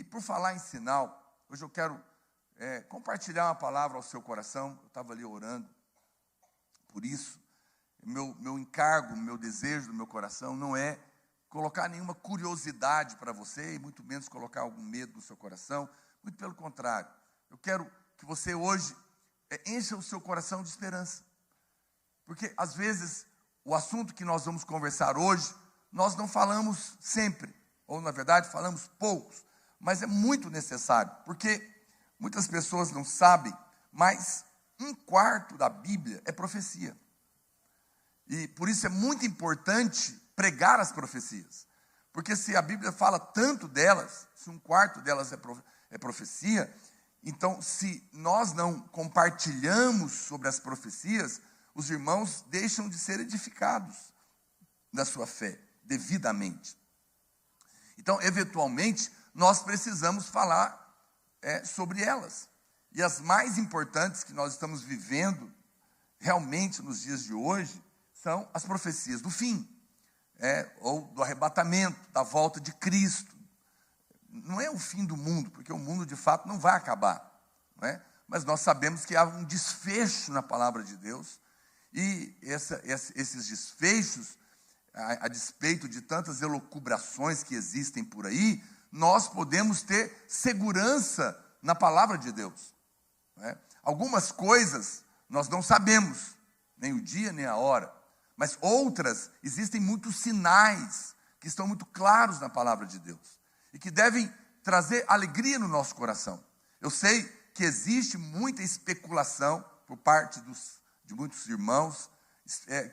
E por falar em sinal, hoje eu quero compartilhar uma palavra ao seu coração. Eu estava ali orando por isso. Meu encargo, meu desejo do meu coração não é colocar nenhuma curiosidade para você, e muito menos colocar algum medo no seu coração. Muito pelo contrário. Eu quero que você hoje encha o seu coração de esperança. Porque, às vezes, o assunto que nós vamos conversar hoje, nós não falamos sempre, ou, na verdade, falamos poucos, mas é muito necessário, porque muitas pessoas não sabem, mas 1/4 da Bíblia é profecia. E, por isso, é muito importante pregar as profecias. Porque se a Bíblia fala tanto delas, se 1/4 delas é profecia, então, se nós não compartilhamos sobre as profecias, os irmãos deixam de ser edificados na sua fé, devidamente. Então, eventualmente, nós precisamos falar sobre elas. E as mais importantes que nós estamos vivendo, realmente, nos dias de hoje, são as profecias do fim, ou do arrebatamento, da volta de Cristo. Não é o fim do mundo, porque o mundo, de fato, não vai acabar, não é? Mas nós sabemos que há um desfecho na palavra de Deus, e esses desfechos, a despeito de tantas elucubrações que existem por aí, nós podemos ter segurança na palavra de Deus, não é? Algumas coisas nós não sabemos, nem o dia, nem a hora, mas outras, existem muitos sinais que estão muito claros na palavra de Deus e que devem trazer alegria no nosso coração. Eu sei que existe muita especulação por parte de muitos irmãos,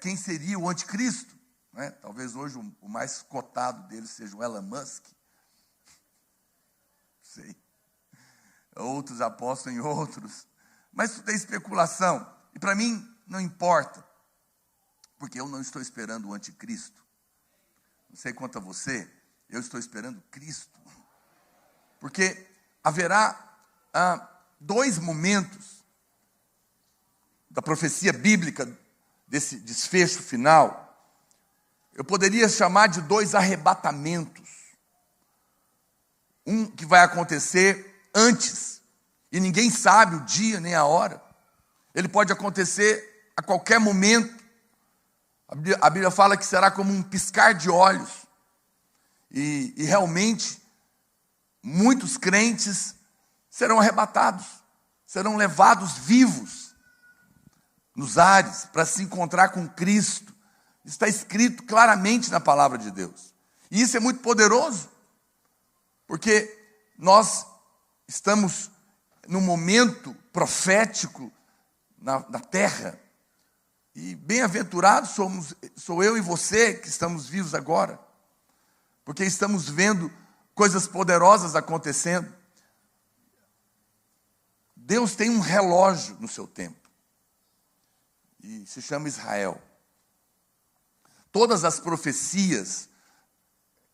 quem seria o anticristo, né? Talvez hoje o mais cotado deles seja o Elon Musk. Não sei. Outros apostam em outros. Mas isso tem especulação. E para mim não importa, porque eu não estou esperando o anticristo. Não sei quanto a você, eu estou esperando Cristo. Porque haverá 2 momentos da profecia bíblica, desse desfecho final. Eu poderia chamar de 2 arrebatamentos. Um que vai acontecer antes, e ninguém sabe o dia nem a hora. Ele pode acontecer a qualquer momento. A Bíblia fala que será como um piscar de olhos. E realmente, muitos crentes serão arrebatados, serão levados vivos nos ares para se encontrar com Cristo. Está escrito claramente na palavra de Deus. E isso é muito poderoso, porque nós estamos num momento profético na terra. E bem-aventurados sou eu e você que estamos vivos agora, porque estamos vendo coisas poderosas acontecendo. Deus tem um relógio no seu tempo, e se chama Israel. Todas as profecias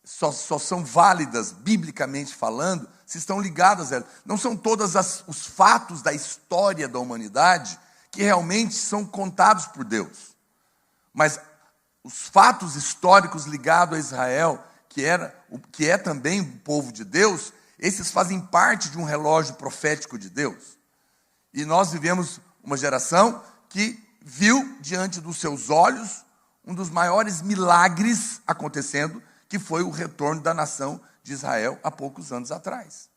só são válidas, biblicamente falando, se estão ligadas a ela. Não são todos os fatos da história da humanidade que realmente são contados por Deus. Mas os fatos históricos ligados a Israel, que é também o povo de Deus, esses fazem parte de um relógio profético de Deus. E nós vivemos uma geração que viu diante dos seus olhos um dos maiores milagres acontecendo, que foi o retorno da nação de Israel há poucos anos atrás.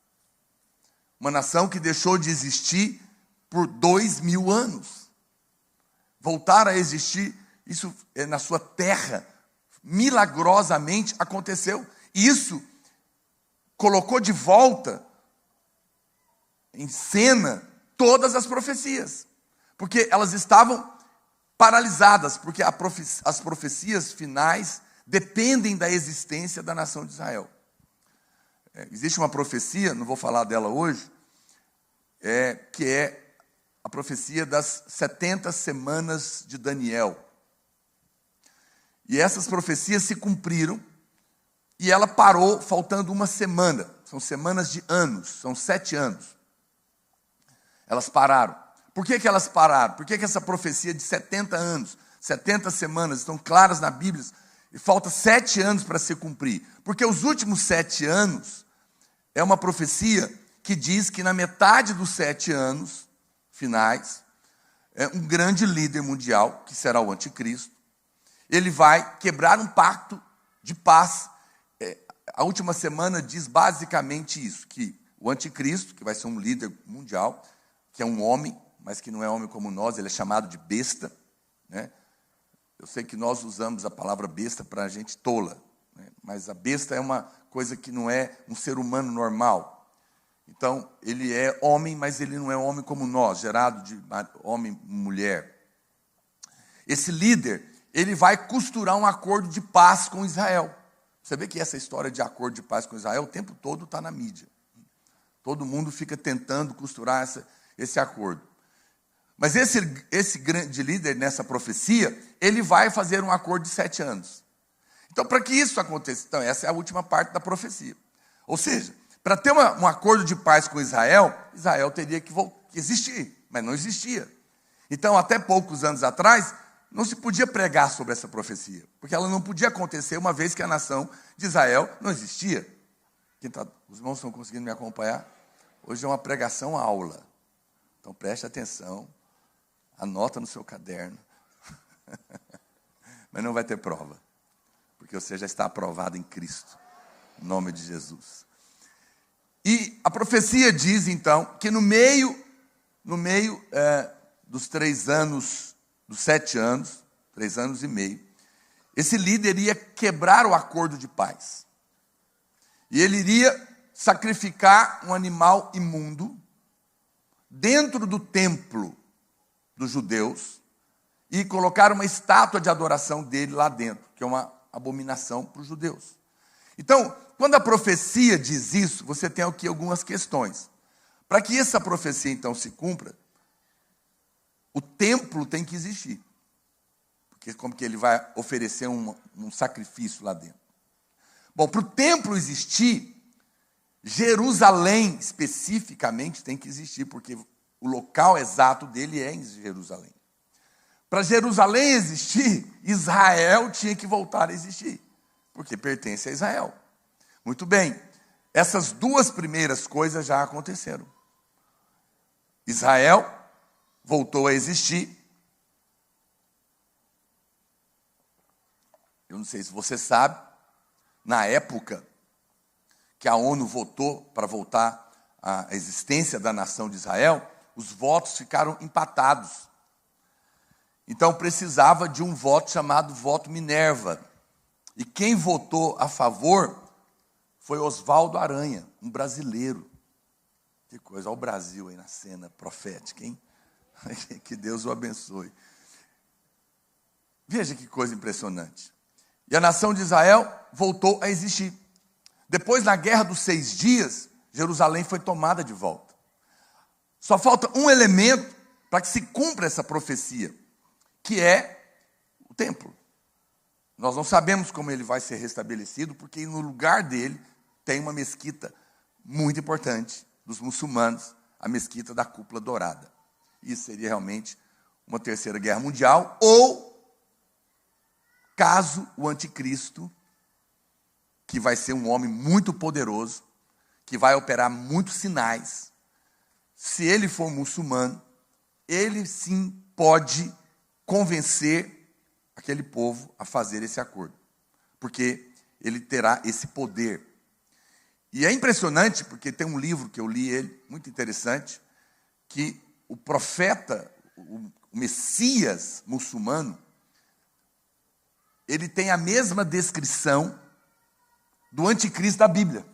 Uma nação que deixou de existir por 2000 anos. Voltar a existir, isso na sua terra, milagrosamente aconteceu. E isso colocou de volta em cena todas as profecias, porque elas estavam paralisadas, porque as profecias finais dependem da existência da nação de Israel. Existe uma profecia, não vou falar dela hoje, que é a profecia das 70 semanas de Daniel. E essas profecias se cumpriram, e ela parou faltando uma semana. São semanas de anos, são 7 anos. Elas pararam. Por que elas pararam? Por que essa profecia de 70 anos, 70 semanas, estão claras na Bíblia, e falta 7 anos para se cumprir? Porque os últimos 7 anos é uma profecia que diz que na metade dos 7 anos finais, um grande líder mundial, que será o anticristo, ele vai quebrar um pacto de paz. A última semana diz basicamente isso, que o anticristo, que vai ser um líder mundial, que é um homem, mas que não é homem como nós, ele é chamado de besta, né? Eu sei que nós usamos a palavra besta para a gente tola, né? Mas a besta é uma coisa que não é um ser humano normal. Então, ele é homem, mas ele não é homem como nós, gerado de homem e mulher. Esse líder, ele vai costurar um acordo de paz com Israel. Você vê que essa história de acordo de paz com Israel, o tempo todo está na mídia. Todo mundo fica tentando costurar esse acordo. Mas esse grande líder nessa profecia, ele vai fazer um acordo de 7 anos. Então, para que isso aconteça, então, essa é a última parte da profecia. Ou seja, para ter um acordo de paz com Israel, Israel teria que existir, mas não existia. Então, até poucos anos atrás, não se podia pregar sobre essa profecia, porque ela não podia acontecer uma vez que a nação de Israel não existia. Os irmãos estão conseguindo me acompanhar? Hoje é uma pregação aula. Então, preste atenção, anota no seu caderno. Mas não vai ter prova, porque você já está aprovado em Cristo, em nome de Jesus. E a profecia diz, então, que no meio dos 3 anos, dos 7 anos, 3 anos e meio, esse líder iria quebrar o acordo de paz. E ele iria sacrificar um animal imundo dentro do templo dos judeus e colocar uma estátua de adoração dele lá dentro, que é uma abominação para os judeus. Então, quando a profecia diz isso, você tem aqui algumas questões. Para que essa profecia, então, se cumpra, o templo tem que existir. Porque como que ele vai oferecer um sacrifício lá dentro? Bom, para o templo existir, Jerusalém, especificamente, tem que existir, porque o local exato dele é em Jerusalém. Para Jerusalém existir, Israel tinha que voltar a existir, porque pertence a Israel. Muito bem, essas 2 primeiras coisas já aconteceram. Israel voltou a existir. Eu não sei se você sabe, na época que a ONU votou para voltar à existência da nação de Israel, os votos ficaram empatados. Então precisava de um voto chamado voto Minerva. E quem votou a favor foi Oswaldo Aranha, um brasileiro. Que coisa, olha o Brasil aí na cena profética, hein? Que Deus o abençoe. Veja que coisa impressionante. E a nação de Israel voltou a existir. Depois, na Guerra dos 6 Dias, Jerusalém foi tomada de volta. Só falta um elemento para que se cumpra essa profecia, que é o templo. Nós não sabemos como ele vai ser restabelecido, porque no lugar dele tem uma mesquita muito importante dos muçulmanos, a mesquita da Cúpula Dourada. Isso seria realmente uma terceira guerra mundial, ou caso o anticristo, que vai ser um homem muito poderoso, que vai operar muitos sinais, se ele for muçulmano, ele sim pode convencer aquele povo a fazer esse acordo, porque ele terá esse poder. E é impressionante, porque tem um livro que eu li ele, muito interessante, que o profeta, o Messias muçulmano, ele tem a mesma descrição do anticristo da Bíblia.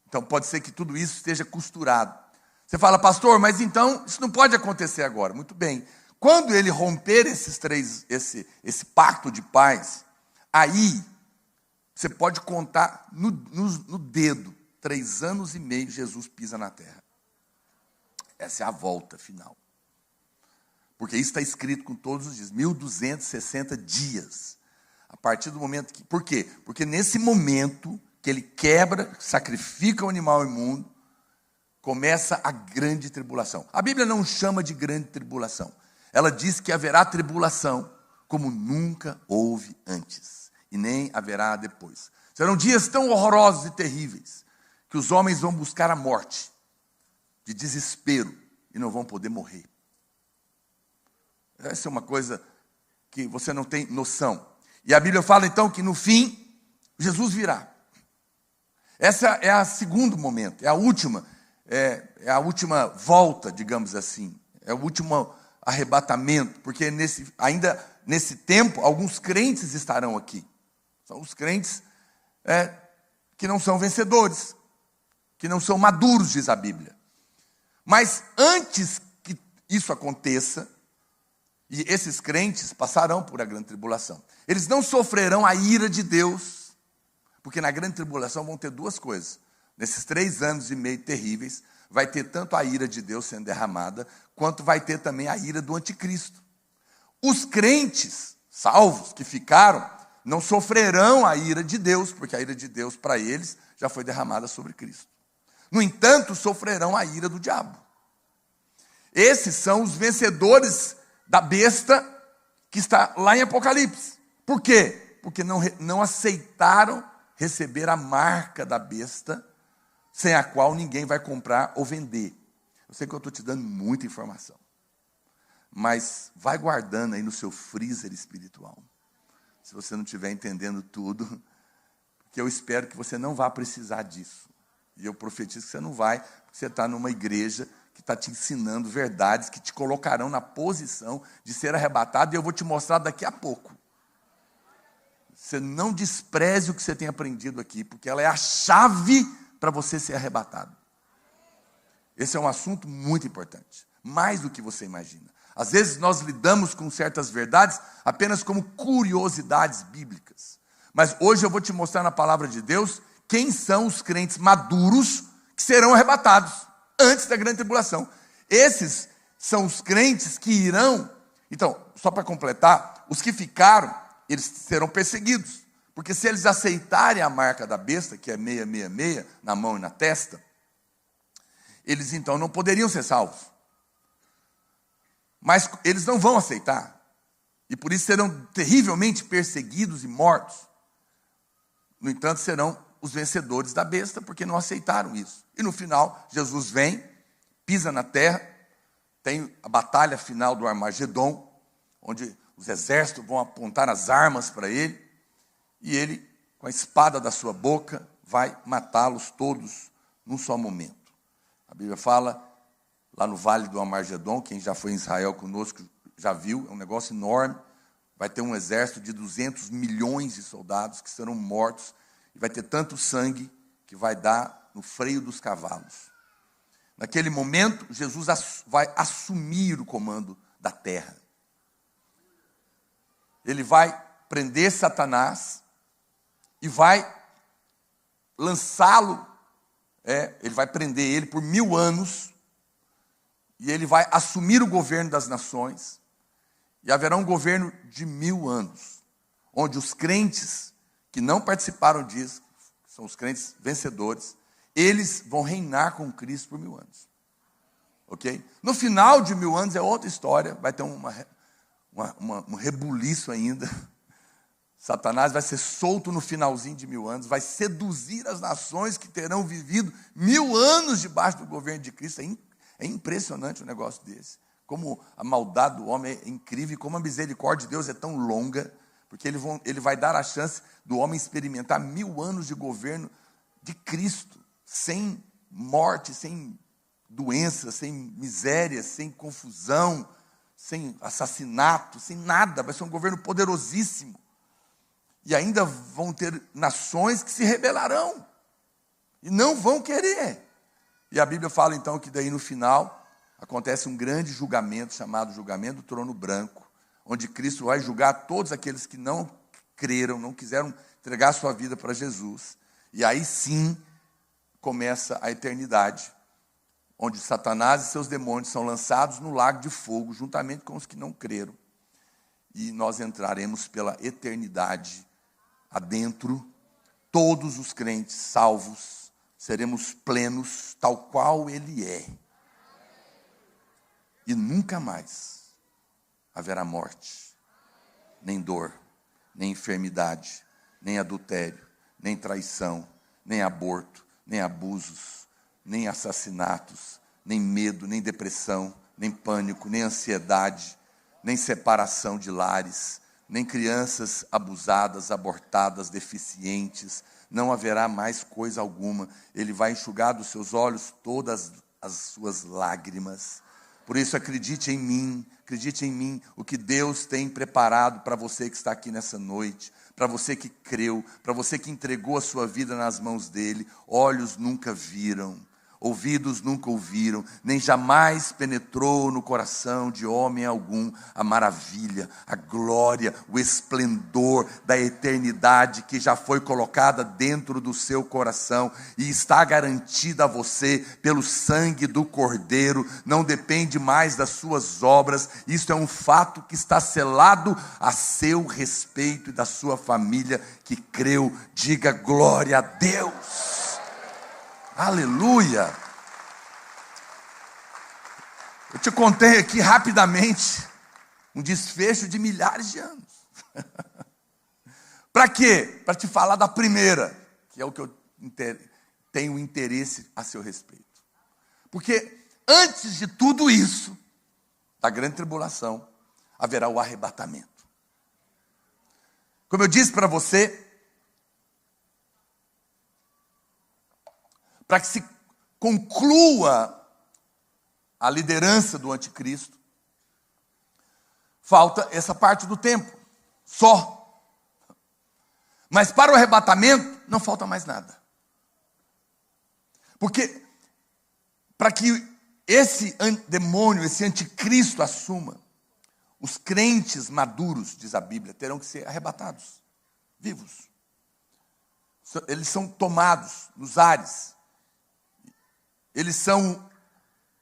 Então pode ser que tudo isso esteja costurado. Você fala, pastor, mas então isso não pode acontecer agora. Muito bem. Quando ele romper esse pacto de paz, aí você pode contar no dedo, 3 anos e meio Jesus pisa na terra. Essa é a volta final. Porque isso está escrito com todos os dias, 1260 dias. A partir do momento que... Por quê? Porque nesse momento que ele quebra, sacrifica o animal imundo, começa a grande tribulação. A Bíblia não chama de grande tribulação. Ela diz que haverá tribulação como nunca houve antes, e nem haverá depois. Serão dias tão horrorosos e terríveis que os homens vão buscar a morte de desespero e não vão poder morrer. Essa é uma coisa que você não tem noção. E a Bíblia fala então que no fim, Jesus virá. Essa é a segundo momento, é a última volta, digamos assim. É o último arrebatamento, porque ainda nesse tempo, alguns crentes estarão aqui. São os crentes que não são vencedores, que não são maduros, diz a Bíblia. Mas antes que isso aconteça, e esses crentes passarão por a grande tribulação. Eles não sofrerão a ira de Deus, porque na grande tribulação vão ter duas coisas. Nesses 3 anos e meio terríveis, vai ter tanto a ira de Deus sendo derramada, quanto vai ter também a ira do anticristo. Os crentes salvos que ficaram, não sofrerão a ira de Deus, porque a ira de Deus para eles já foi derramada sobre Cristo. No entanto, sofrerão a ira do diabo. Esses são os vencedores da besta que está lá em Apocalipse. Por quê? Porque não aceitaram receber a marca da besta, sem a qual ninguém vai comprar ou vender. Eu sei que eu estou te dando muita informação, mas vai guardando aí no seu freezer espiritual. Se você não estiver entendendo tudo, porque eu espero que você não vá precisar disso. E eu profetizo que você não vai, porque você está numa igreja que está te ensinando verdades que te colocarão na posição de ser arrebatado, e eu vou te mostrar daqui a pouco. Você não despreze o que você tem aprendido aqui, porque ela é a chave para você ser arrebatado. Esse é um assunto muito importante, mais do que você imagina. Às vezes nós lidamos com certas verdades apenas como curiosidades bíblicas. Mas hoje eu vou te mostrar na palavra de Deus quem são os crentes maduros que serão arrebatados antes da grande tribulação. Esses são os crentes que irão. Então, só para completar, os que ficaram, eles serão perseguidos. Porque se eles aceitarem a marca da besta, que é 666, na mão e na testa, eles então não poderiam ser salvos. Mas eles não vão aceitar. E por isso serão terrivelmente perseguidos e mortos. No entanto, serão os vencedores da besta, porque não aceitaram isso. E no final, Jesus vem, pisa na terra, tem a batalha final do Armagedon, onde os exércitos vão apontar as armas para ele, e ele, com a espada da sua boca, vai matá-los todos num só momento. A Bíblia fala, lá no Vale do Armagedon, quem já foi em Israel conosco já viu, é um negócio enorme, vai ter um exército de 200 milhões de soldados que serão mortos, e vai ter tanto sangue que vai dar no freio dos cavalos. Naquele momento, Jesus vai assumir o comando da terra. Ele vai prender Satanás e vai lançá-lo, ele vai prender ele por 1000 anos, e ele vai assumir o governo das nações, e haverá um governo de 1000 anos, onde os crentes que não participaram disso, são os crentes vencedores, eles vão reinar com Cristo por 1000 anos. Ok? No final de 1000 anos é outra história, vai ter um rebuliço ainda. Satanás vai ser solto no finalzinho de 1000 anos, vai seduzir as nações que terão vivido 1000 anos debaixo do governo de Cristo. É impressionante um negócio desse. Como a maldade do homem é incrível, e como a misericórdia de Deus é tão longa, porque ele vai dar a chance do homem experimentar 1000 anos de governo de Cristo, sem morte, sem doença, sem miséria, sem confusão, sem assassinato, sem nada. Vai ser um governo poderosíssimo. E ainda vão ter nações que se rebelarão e não vão querer. E a Bíblia fala então que daí no final acontece um grande julgamento, chamado julgamento do trono branco, onde Cristo vai julgar todos aqueles que não creram, não quiseram entregar sua vida para Jesus. E aí sim começa a eternidade, onde Satanás e seus demônios são lançados no lago de fogo, juntamente com os que não creram. E nós entraremos pela eternidade adentro, todos os crentes salvos, seremos plenos, tal qual Ele é. E nunca mais haverá morte, nem dor, nem enfermidade, nem adultério, nem traição, nem aborto, nem abusos, nem assassinatos, nem medo, nem depressão, nem pânico, nem ansiedade, nem separação de lares, nem crianças abusadas, abortadas, deficientes. Não haverá mais coisa alguma. Ele vai enxugar dos seus olhos todas as suas lágrimas. Por isso, acredite em mim, o que Deus tem preparado para você que está aqui nessa noite, para você que creu, para você que entregou a sua vida nas mãos dele. Olhos nunca viram, ouvidos nunca ouviram, nem jamais penetrou no coração de homem algum a maravilha, a glória, o esplendor da eternidade que já foi colocada dentro do seu coração e está garantida a você pelo sangue do Cordeiro. Não depende mais das suas obras. Isso é um fato que está selado a seu respeito e da sua família que creu. Diga glória a Deus. Aleluia! Eu te contei aqui rapidamente um desfecho de milhares de anos. Para quê? Para te falar da primeira, que é o que eu tenho interesse a seu respeito. Porque antes de tudo isso, da grande tribulação, haverá o arrebatamento. Como eu disse para você, para que se conclua a liderança do anticristo, falta essa parte do tempo, só. Mas para o arrebatamento, não falta mais nada. Porque, para que esse demônio, esse anticristo assuma, os crentes maduros, diz a Bíblia, terão que ser arrebatados, vivos. Eles são tomados nos ares. Eles são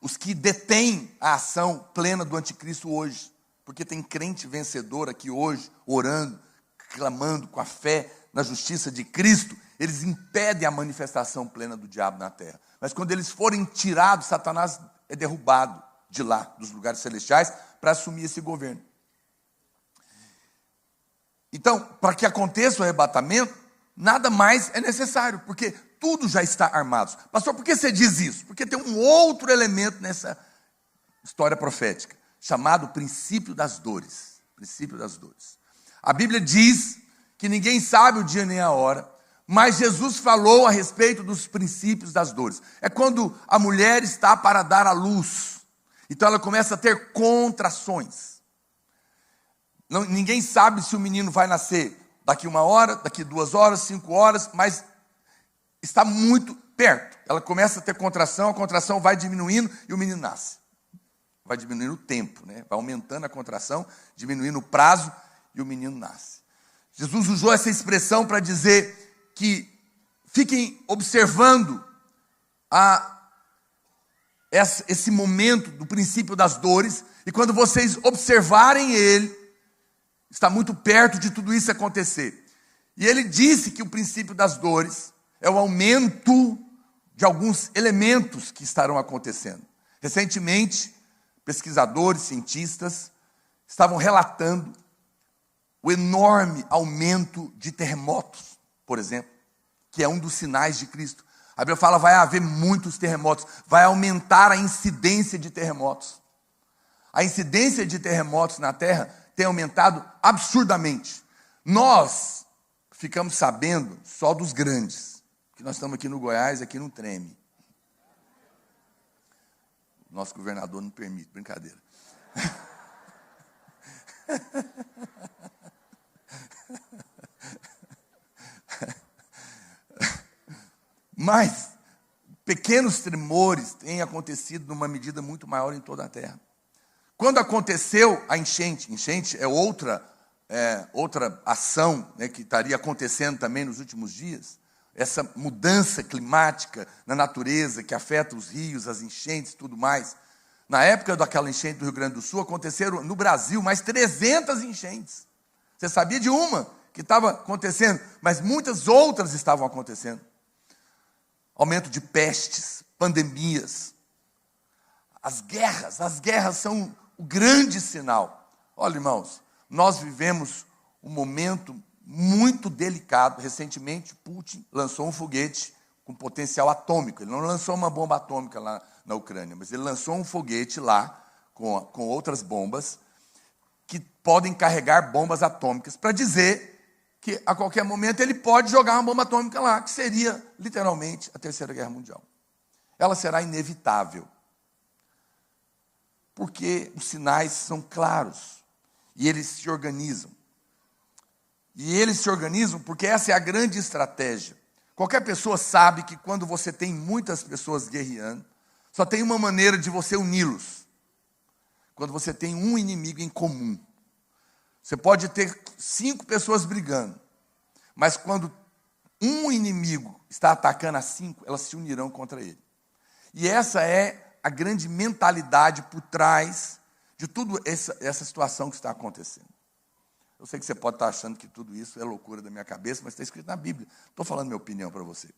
os que detêm a ação plena do anticristo hoje. Porque tem crente vencedor aqui hoje, orando, clamando com a fé na justiça de Cristo. Eles impedem a manifestação plena do diabo na terra. Mas quando eles forem tirados, Satanás é derrubado de lá, dos lugares celestiais, para assumir esse governo. Então, para que aconteça o arrebatamento, nada mais é necessário, porque tudo já está armado. Pastor, por que você diz isso? Porque tem um outro elemento nessa história profética, chamado princípio das dores. Princípio das dores. A Bíblia diz que ninguém sabe o dia nem a hora, mas Jesus falou a respeito dos princípios das dores. É quando a mulher está para dar à luz. Então ela começa a ter contrações. Ninguém sabe se o menino vai nascer daqui 1 hora, daqui 2 horas, 5 horas, mas está muito perto. Ela começa a ter contração, a contração vai diminuindo e o menino nasce. Vai diminuindo o tempo, né? Vai aumentando a contração, diminuindo o prazo e o menino nasce. Jesus usou essa expressão para dizer que fiquem observando esse momento do princípio das dores, e quando vocês observarem ele, está muito perto de tudo isso acontecer. E ele disse que o princípio das dores é o aumento de alguns elementos que estarão acontecendo. Recentemente, pesquisadores, cientistas, estavam relatando o enorme aumento de terremotos, por exemplo, que é um dos sinais de Cristo. A Bíblia fala, vai haver muitos terremotos, vai aumentar a incidência de terremotos. A incidência de terremotos na Terra tem aumentado absurdamente. Nós ficamos sabendo só dos grandes, que nós estamos aqui no Goiás, aqui não treme. Nosso governador não permite, brincadeira. Mas pequenos tremores têm acontecido numa medida muito maior em toda a terra. Quando aconteceu a enchente é outra ação, né, que estaria acontecendo também nos últimos dias, essa mudança climática na natureza que afeta os rios, as enchentes e tudo mais. Na época daquela enchente do Rio Grande do Sul, aconteceram no Brasil mais 300 enchentes. Você sabia de uma que estava acontecendo, mas muitas outras estavam acontecendo. Aumento de pestes, pandemias. As guerras são o grande sinal. Olha, irmãos, nós vivemos um momento muito delicado. Recentemente, Putin lançou um foguete com potencial atômico. Ele não lançou uma bomba atômica lá na Ucrânia, mas ele lançou um foguete lá com outras bombas que podem carregar bombas atômicas para dizer que a qualquer momento ele pode jogar uma bomba atômica lá, que seria literalmente a Terceira Guerra Mundial. Ela será inevitável, porque os sinais são claros e eles se organizam. E eles se organizam porque essa é a grande estratégia. Qualquer pessoa sabe que quando você tem muitas pessoas guerreando, só tem uma maneira de você uni-los. Quando você tem um inimigo em comum. Você pode ter 5 pessoas brigando, mas quando um inimigo está atacando a 5, elas se unirão contra ele. E essa é a grande mentalidade por trás de tudo essa situação que está acontecendo. Eu sei que você pode estar achando que tudo isso é loucura da minha cabeça, mas está escrito na Bíblia. Estou falando minha opinião para você.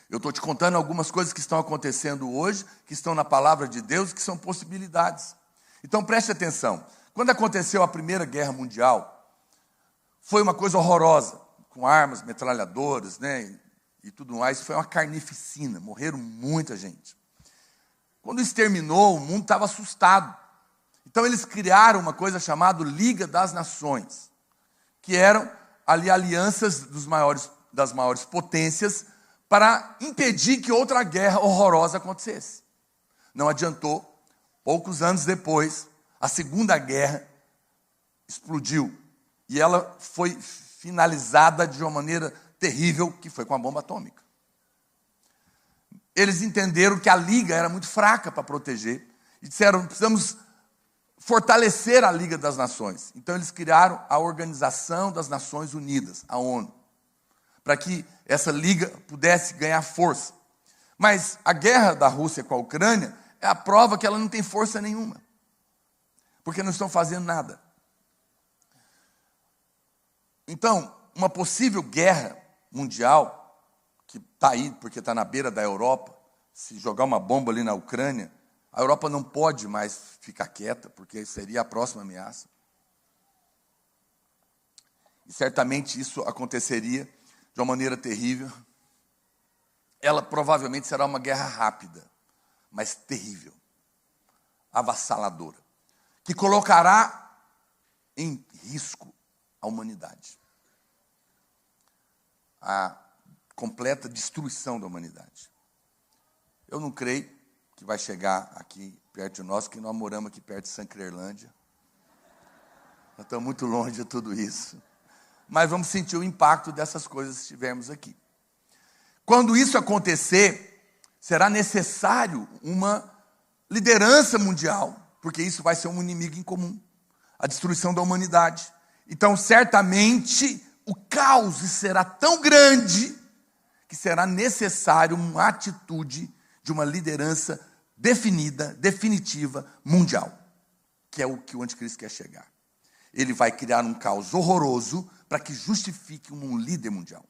Eu estou te contando algumas coisas que estão acontecendo hoje, que estão na palavra de Deus, que são possibilidades. Então preste atenção. Quando aconteceu a Primeira Guerra Mundial, foi uma coisa horrorosa, com armas, metralhadoras, né, e tudo mais. Foi uma carnificina, morreram muita gente. Quando isso terminou, o mundo estava assustado. Então eles criaram uma coisa chamada Liga das Nações, que eram ali alianças das maiores potências para impedir que outra guerra horrorosa acontecesse. Não adiantou. Poucos anos depois, a Segunda Guerra explodiu. E ela foi finalizada de uma maneira terrível, que foi com a bomba atômica. Eles entenderam que a Liga era muito fraca para proteger. E disseram, precisamos fortalecer a Liga das Nações. Então eles criaram a Organização das Nações Unidas, a ONU, para que essa liga pudesse ganhar força. Mas a guerra da Rússia com a Ucrânia é a prova que ela não tem força nenhuma, porque não estão fazendo nada. Então, uma possível guerra mundial, que está aí, porque está na beira da Europa, se jogar uma bomba ali na Ucrânia, a Europa não pode mais ficar quieta, porque seria a próxima ameaça. E certamente isso aconteceria de uma maneira terrível. Ela provavelmente será uma guerra rápida, mas terrível, avassaladora, que colocará em risco a humanidade. A completa destruição da humanidade. Eu não creio que vai chegar aqui perto de nós, que nós moramos aqui perto de Sancrerlândia. Nós estamos muito longe de tudo isso. Mas vamos sentir o impacto dessas coisas se estivermos aqui. Quando isso acontecer, será necessário uma liderança mundial, porque isso vai ser um inimigo em comum, a destruição da humanidade. Então, certamente, o caos será tão grande que será necessário uma atitude de uma liderança definida, definitiva, mundial, que é o que o anticristo quer chegar. Ele vai criar um caos horroroso para que justifique um líder mundial,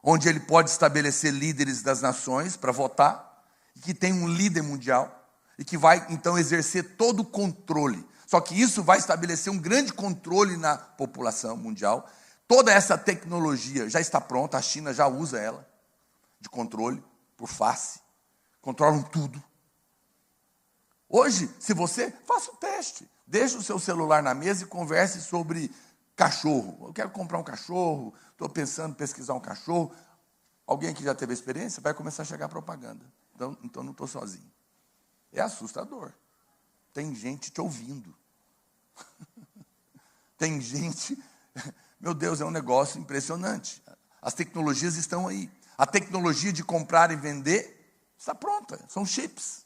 onde ele pode estabelecer líderes das nações para votar, e que tem um líder mundial, e que vai então exercer todo o controle. Só que isso vai estabelecer um grande controle na população mundial. Toda essa tecnologia já está pronta, a China já usa ela, de controle por face, controlam tudo. Hoje, se você, faça o teste, deixe o seu celular na mesa e converse sobre cachorro. Eu quero comprar um cachorro, estou pensando em pesquisar um cachorro. Alguém aqui já teve experiência? Vai começar a chegar propaganda. Então não estou sozinho. É assustador. Tem gente te ouvindo. Tem gente... Meu Deus, é um negócio impressionante. As tecnologias estão aí. A tecnologia de comprar e vender está pronta. São chips.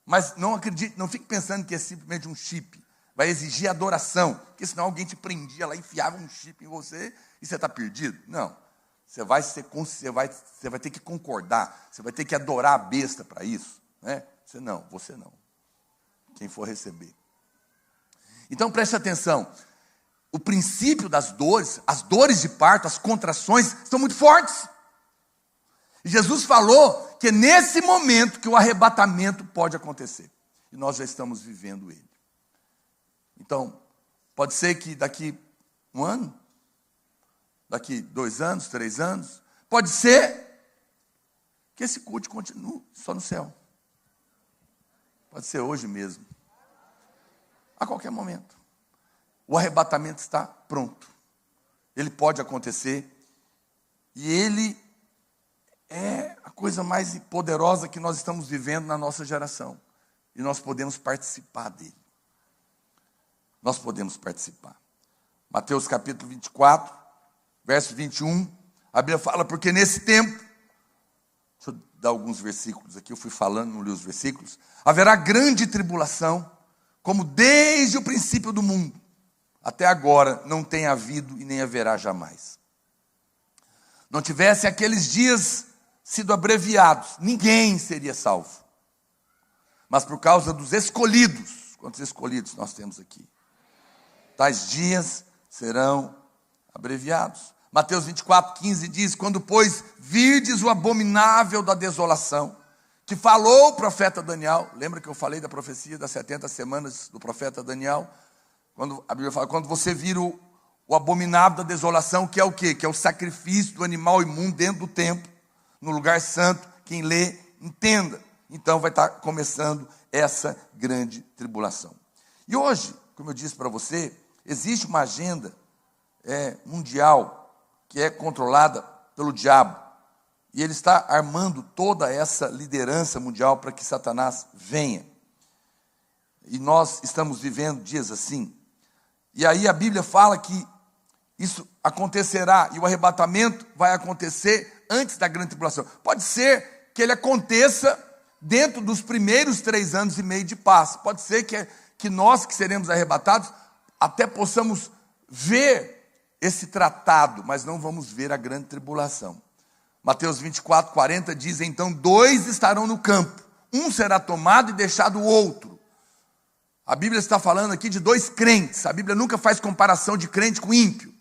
Mas não acredite, não fique pensando que é simplesmente um chip. Vai exigir adoração. Porque senão alguém te prendia lá, enfiava um chip em você e você está perdido. Não. Você vai ter que concordar. Você vai ter que adorar a besta para isso. Né? Você não. Quem for receber. Então preste atenção. O princípio das dores, as dores de parto, as contrações, são muito fortes. E Jesus falou que é nesse momento que o arrebatamento pode acontecer. E nós já estamos vivendo ele. Então, pode ser que daqui um ano, daqui 2 anos, 3 anos. Pode ser que esse culto continue só no céu. Pode ser hoje mesmo. A qualquer momento. O arrebatamento está pronto. Ele pode acontecer. E ele é a coisa mais poderosa que nós estamos vivendo na nossa geração. E nós podemos participar dele. Nós podemos participar. Mateus capítulo 24, verso 21, a Bíblia fala, porque nesse tempo, deixa eu dar alguns versículos aqui, eu fui falando, não li os versículos, haverá grande tribulação, como desde o princípio do mundo, até agora não tem havido e nem haverá jamais. Não tivessem aqueles dias sido abreviados, ninguém seria salvo. Mas por causa dos escolhidos, quantos escolhidos nós temos aqui? Tais dias serão abreviados. Mateus 24, 15 diz, quando, pois, virdes o abominável da desolação, que falou o profeta Daniel, lembra que eu falei da profecia das 70 semanas do profeta Daniel? Quando a Bíblia fala, quando você vira o abominável da desolação, que é o quê? Que é o sacrifício do animal imundo dentro do templo, no lugar santo, quem lê, entenda. Então vai estar começando essa grande tribulação. E hoje, como eu disse para você, existe uma agenda mundial que é controlada pelo diabo. E ele está armando toda essa liderança mundial para que Satanás venha. E nós estamos vivendo dias assim. E aí a Bíblia fala que isso acontecerá, e o arrebatamento vai acontecer antes da grande tribulação. Pode ser que ele aconteça dentro dos primeiros 3 anos e meio de paz. Pode ser que nós que seremos arrebatados até possamos ver esse tratado, mas não vamos ver a grande tribulação. Mateus 24, 40 diz, então 2 estarão no campo, um será tomado e deixado o outro. A Bíblia está falando aqui de 2 crentes, a Bíblia nunca faz comparação de crente com ímpio.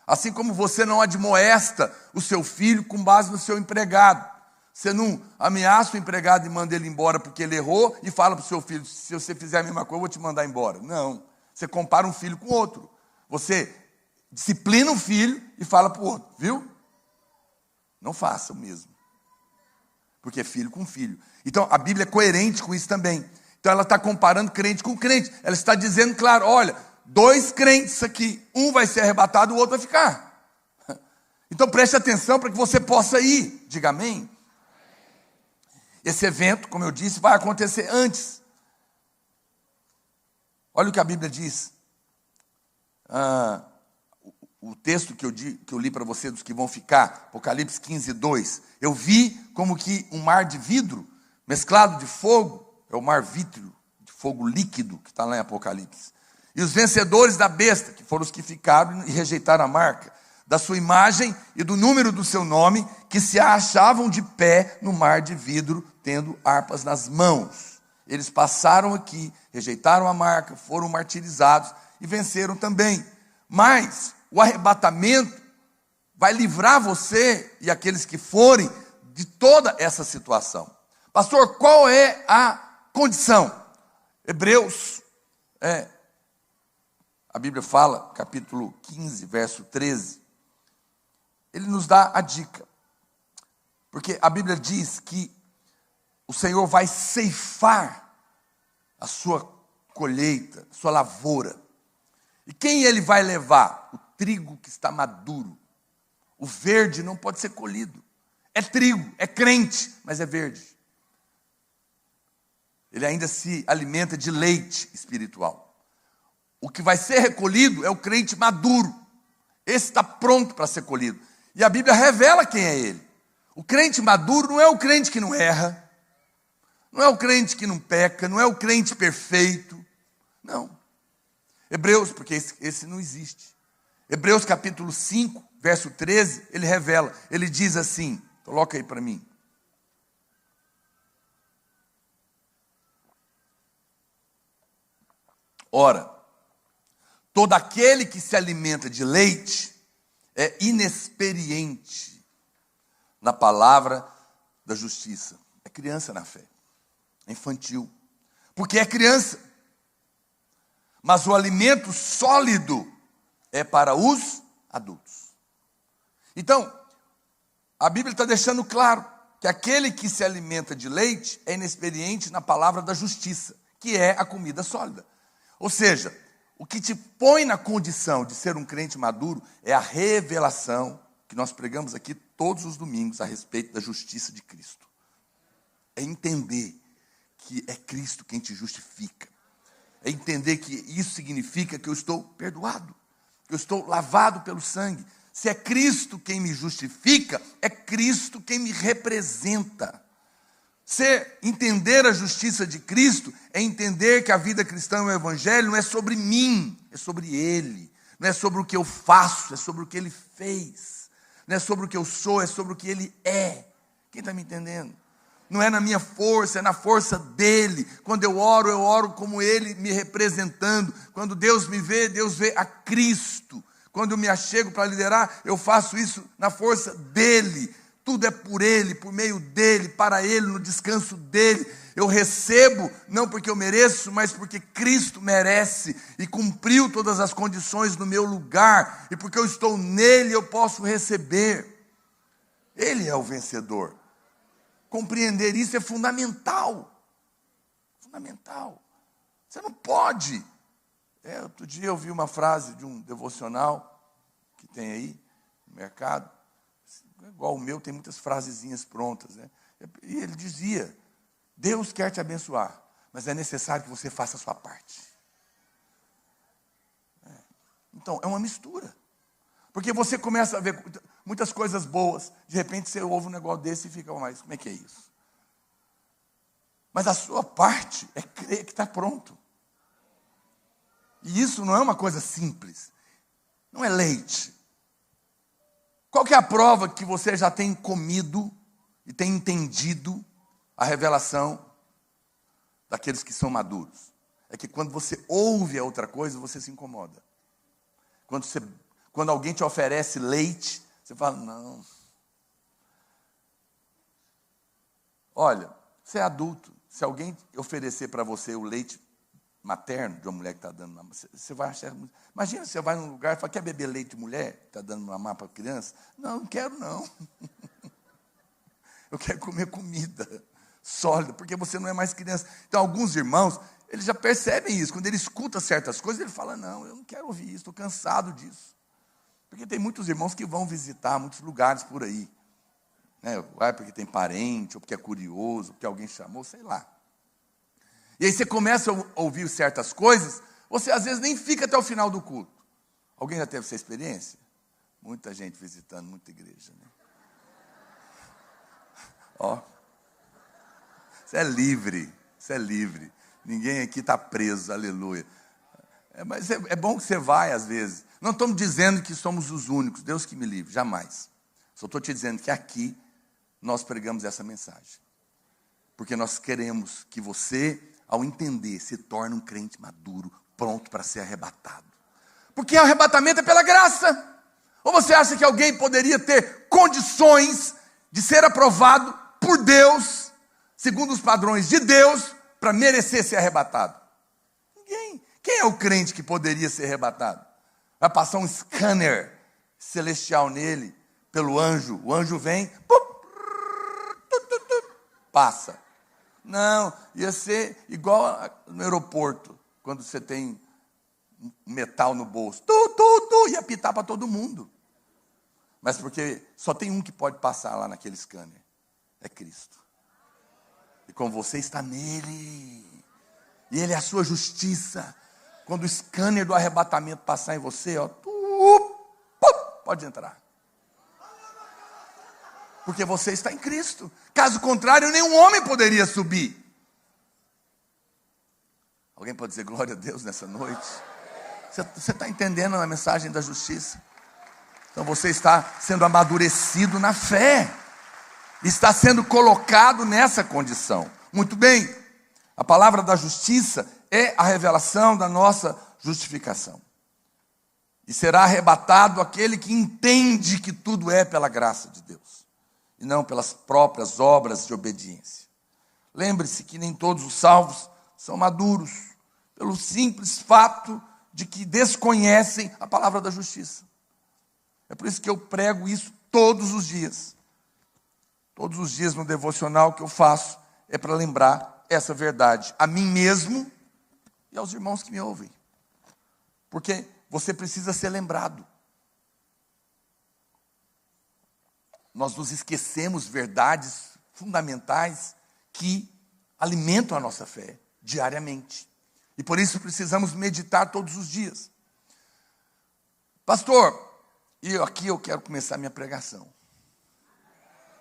Assim como você não admoesta o seu filho com base no seu empregado. Você não ameaça o empregado e manda ele embora porque ele errou e fala para o seu filho, se você fizer a mesma coisa, eu vou te mandar embora. Não, você compara um filho com outro. Você disciplina um filho e fala para o outro, viu? Não faça o mesmo. Porque é filho com filho. Então, a Bíblia é coerente com isso também. Então, ela está comparando crente com crente. Ela está dizendo, claro, olha, 2 crentes aqui, um vai ser arrebatado, o outro vai ficar. Então, preste atenção para que você possa ir. Diga amém. Esse evento, como eu disse, vai acontecer antes. Olha o que a Bíblia diz. O texto que eu li para você dos que vão ficar, Apocalipse 15, 2. Eu vi como que um mar de vidro, mesclado de fogo, é o mar vítreo, de fogo líquido, que está lá em Apocalipse. E os vencedores da besta, que foram os que ficaram e rejeitaram a marca, da sua imagem e do número do seu nome, que se achavam de pé no mar de vidro, tendo harpas nas mãos. Eles passaram aqui, rejeitaram a marca, foram martirizados e venceram também. Mas o arrebatamento vai livrar você e aqueles que forem de toda essa situação. Pastor, qual é a condição? Hebreus, a Bíblia fala, capítulo 15, verso 13, ele nos dá a dica. Porque a Bíblia diz que o Senhor vai ceifar a sua colheita, a sua lavoura. E quem ele vai levar? O trigo que está maduro. O verde não pode ser colhido. É trigo, é crente, mas é verde. Ele ainda se alimenta de leite espiritual. O que vai ser recolhido é o crente maduro. Esse está pronto para ser colhido. E a Bíblia revela quem é ele. O crente maduro não é o crente que não erra, não é o crente que não peca, não é o crente perfeito. Não. Hebreus, porque esse não existe. Hebreus capítulo 5, verso 13, ele revela, ele diz assim, coloca aí para mim. Ora, todo aquele que se alimenta de leite é inexperiente na palavra da justiça. É criança na fé, é infantil, porque é criança. Mas o alimento sólido é para os adultos. Então, a Bíblia está deixando claro que aquele que se alimenta de leite é inexperiente na palavra da justiça, que é a comida sólida. Ou seja, o que te põe na condição de ser um crente maduro é a revelação que nós pregamos aqui todos os domingos a respeito da justiça de Cristo. É entender que é Cristo quem te justifica. É entender que isso significa que eu estou perdoado, que eu estou lavado pelo sangue. Se é Cristo quem me justifica, é Cristo quem me representa. Entender a justiça de Cristo é entender que a vida cristã, o evangelho, não é sobre mim, é sobre Ele. Não é sobre o que eu faço, é sobre o que Ele fez. Não é sobre o que eu sou, é sobre o que Ele é. Quem está me entendendo? Não é na minha força, é na força dEle. Quando eu oro como Ele me representando. Quando Deus me vê, Deus vê a Cristo. Quando eu me achego para liderar, eu faço isso na força dEle. Tudo é por Ele, por meio dEle, para Ele, no descanso dEle. Eu recebo, não porque eu mereço, mas porque Cristo merece e cumpriu todas as condições no meu lugar. E porque eu estou nele, eu posso receber. Ele é o vencedor. Compreender isso é fundamental. Fundamental. Você não pode. Outro dia eu vi uma frase de um devocional que tem aí no mercado. Igual o meu, tem muitas frasezinhas prontas, né? E ele dizia: Deus quer te abençoar, mas é necessário que você faça a sua parte. Então, é uma mistura. Porque você começa a ver muitas coisas boas, de repente você ouve um negócio desse e fica, mas como é que é isso? Mas a sua parte é crer que está pronto. E isso não é uma coisa simples. Não é leite. Qual que é a prova que você já tem comido e tem entendido a revelação daqueles que são maduros? É que quando você ouve a outra coisa, você se incomoda. Quando alguém te oferece leite, você fala, não. Olha, você é adulto. Se alguém oferecer para você o leite materno de uma mulher que está dando mamar, você vai achar... Imagina, você vai num lugar e fala, quer beber leite de mulher que está dando mamar para criança? Não quero não. Eu quero comer comida sólida, porque você não é mais criança. Então, alguns irmãos, eles já percebem isso. Quando ele escuta certas coisas, ele fala, não, eu não quero ouvir isso, estou cansado disso. Porque tem muitos irmãos que vão visitar muitos lugares por aí. Vai porque tem parente, ou porque é curioso, porque alguém chamou, sei lá. E aí você começa a ouvir certas coisas, você às vezes nem fica até o final do culto. Alguém já teve essa experiência? Muita gente visitando, muita igreja, né? Ó, você é livre, você é livre. Ninguém aqui está preso, aleluia. Mas é bom que você vai às vezes. Não estamos dizendo que somos os únicos, Deus que me livre, jamais. Só estou te dizendo que aqui nós pregamos essa mensagem. Porque nós queremos que você, ao entender, se torne um crente maduro, pronto para ser arrebatado. Porque o arrebatamento é pela graça. Ou você acha que alguém poderia ter condições de ser aprovado por Deus, segundo os padrões de Deus, para merecer ser arrebatado? Ninguém. Quem é o crente que poderia ser arrebatado? Vai passar um scanner celestial nele, pelo anjo. O anjo vem, passa. Não, ia ser igual no aeroporto, quando você tem metal no bolso. Ia apitar para todo mundo. Mas porque só tem um que pode passar lá naquele scanner. É Cristo. E como você está nele, e Ele é a sua justiça, quando o scanner do arrebatamento passar em você, pode entrar. Porque você está em Cristo. Caso contrário, nenhum homem poderia subir. Alguém pode dizer glória a Deus nessa noite? Você está entendendo a mensagem da justiça? Então você está sendo amadurecido na fé. Está sendo colocado nessa condição. Muito bem. A palavra da justiça é a revelação da nossa justificação. E será arrebatado aquele que entende que tudo é pela graça de Deus. E não pelas próprias obras de obediência. Lembre-se que nem todos os salvos são maduros, pelo simples fato de que desconhecem a palavra da justiça. É por isso que eu prego isso todos os dias. Todos os dias no devocional que eu faço é para lembrar essa verdade a mim mesmo e aos irmãos que me ouvem. Porque você precisa ser lembrado. Nós nos esquecemos verdades fundamentais que alimentam a nossa fé diariamente. E por isso precisamos meditar todos os dias. Pastor, e aqui eu quero começar minha pregação.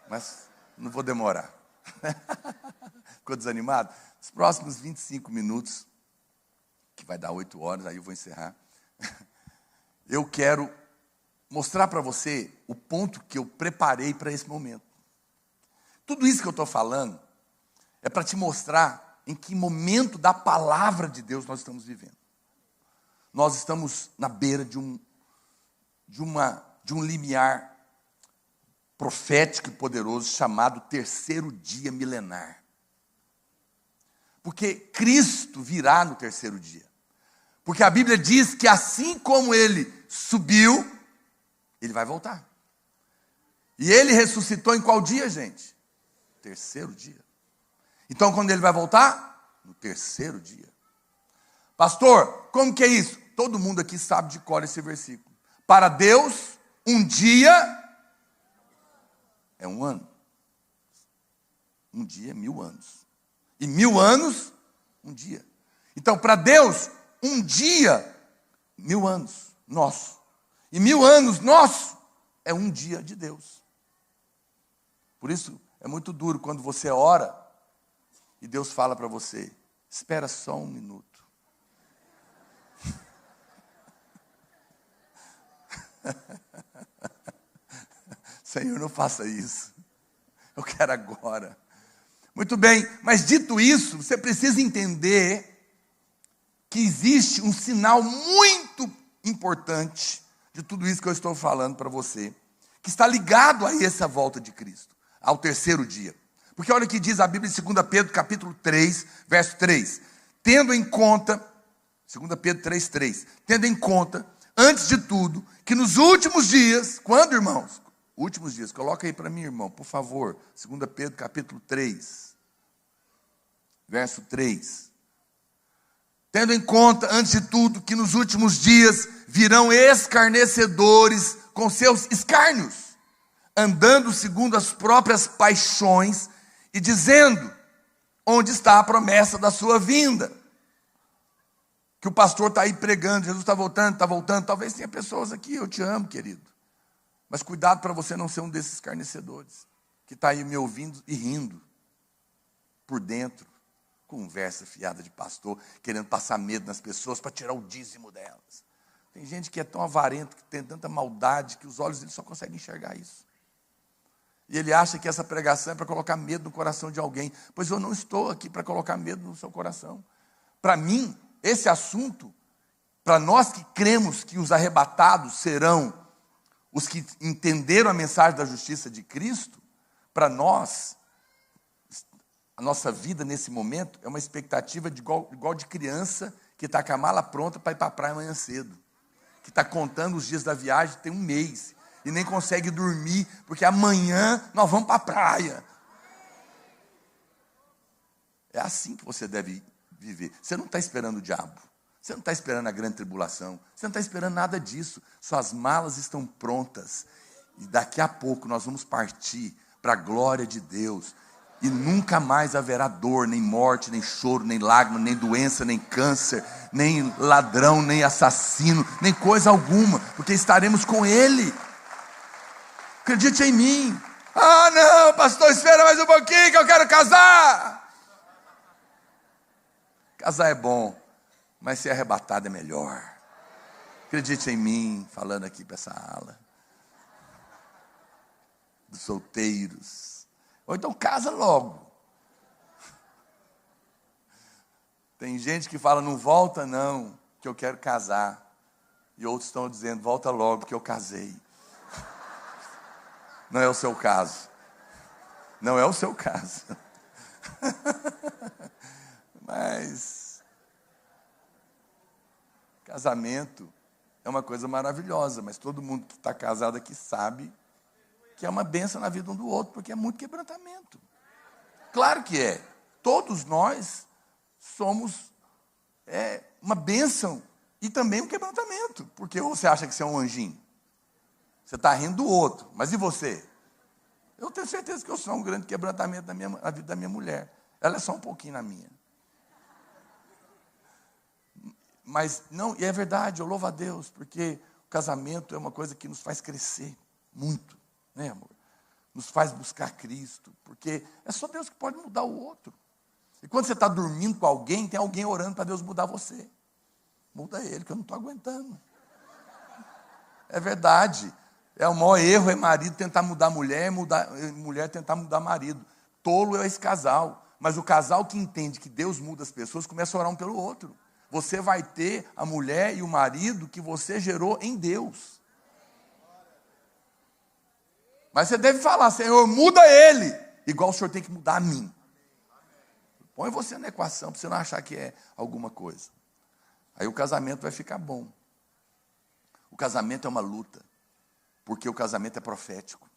Mas não vou demorar. Ficou desanimado? Os próximos 25 minutos, que vai dar 8 horas, aí eu vou encerrar. Eu quero mostrar para você o ponto que eu preparei para esse momento. Tudo isso que eu estou falando é para te mostrar em que momento da palavra de Deus nós estamos vivendo. Nós estamos na beira de um limiar profético e poderoso chamado terceiro dia milenar. Porque Cristo virá no terceiro dia. Porque a Bíblia diz que assim como Ele subiu, Ele vai voltar. E Ele ressuscitou em qual dia, gente? Terceiro dia. Então, quando Ele vai voltar? No terceiro dia. Pastor, como que é isso? Todo mundo aqui sabe de cor esse versículo. Para Deus, um dia é um ano. Um dia é 1000 anos. E 1000 anos, um dia. Então, para Deus, um dia, 1000 anos, nosso. E 1000 anos, nosso, é um dia de Deus. Por isso, é muito duro quando você ora e Deus fala para você, espera só um minuto. Senhor, não faça isso. Eu quero agora. Muito bem, mas dito isso, você precisa entender que existe um sinal muito importante de tudo isso que eu estou falando para você, que está ligado a essa volta de Cristo, ao terceiro dia. Porque olha o que diz a Bíblia em 2 Pedro, capítulo 3, verso 3. Tendo em conta, 2 Pedro 3, 3. Tendo em conta, antes de tudo, que nos últimos dias, quando, irmãos? Últimos dias, coloca aí para mim, irmão, por favor. 2 Pedro, capítulo 3, verso 3. Tendo em conta, antes de tudo, que nos últimos dias virão escarnecedores com seus escárnios, andando segundo as próprias paixões e dizendo, onde está a promessa da sua vinda? Que o pastor está aí pregando, Jesus está voltando, talvez tenha pessoas aqui, eu te amo, querido, mas cuidado para você não ser um desses escarnecedores, que está aí me ouvindo e rindo, por dentro, conversa fiada de pastor, querendo passar medo nas pessoas para tirar o dízimo delas. Tem gente que é tão avarento, que tem tanta maldade, que os olhos dele só conseguem enxergar isso. E ele acha que essa pregação é para colocar medo no coração de alguém. Pois eu não estou aqui para colocar medo no seu coração. Para mim, esse assunto, para nós que cremos que os arrebatados serão os que entenderam a mensagem da justiça de Cristo, para nós, a nossa vida nesse momento é uma expectativa igual de criança que está com a mala pronta para ir para a praia amanhã cedo. Que está contando os dias da viagem, tem um mês. E nem consegue dormir, porque amanhã nós vamos para a praia. É assim que você deve viver. Você não está esperando o diabo. Você não está esperando a grande tribulação. Você não está esperando nada disso. Suas malas estão prontas. E daqui a pouco nós vamos partir para a glória de Deus. E nunca mais haverá dor, nem morte, nem choro, nem lágrima, nem doença, nem câncer, nem ladrão, nem assassino, nem coisa alguma, porque estaremos com Ele. Acredite em mim. Ah, não, pastor, espera mais um pouquinho que eu quero casar. Casar é bom, mas ser arrebatado é melhor. Acredite em mim, falando aqui para essa ala dos solteiros. Ou então casa logo. Tem gente que fala, não volta não, que eu quero casar. E outros estão dizendo, volta logo que eu casei. Não é o seu caso. Não é o seu caso. Mas casamento é uma coisa maravilhosa, mas todo mundo que está casado aqui sabe que é uma bênção na vida um do outro, porque é muito quebrantamento. Claro que é. Todos nós somos uma bênção e também um quebrantamento. Porque você acha que você é um anjinho? Você está rindo do outro. Mas e você? Eu tenho certeza que eu sou um grande quebrantamento na vida da minha mulher. Ela é só um pouquinho na minha. Mas não, e é verdade, eu louvo a Deus, porque o casamento é uma coisa que nos faz crescer muito, né, amor? Nos faz buscar Cristo, porque é só Deus que pode mudar o outro. E quando você está dormindo com alguém, tem alguém orando para Deus mudar você. Muda ele, que eu não estou aguentando. É verdade. É o maior erro, é marido tentar mudar mulher, mulher tentar mudar marido. Tolo é esse casal. Mas o casal que entende que Deus muda as pessoas, começa a orar um pelo outro. Você vai ter a mulher e o marido que você gerou em Deus. Mas você deve falar, Senhor, muda ele, igual o Senhor tem que mudar a mim. Põe você na equação, para você não achar que é alguma coisa. Aí o casamento vai ficar bom. O casamento é uma luta, porque o casamento é profético.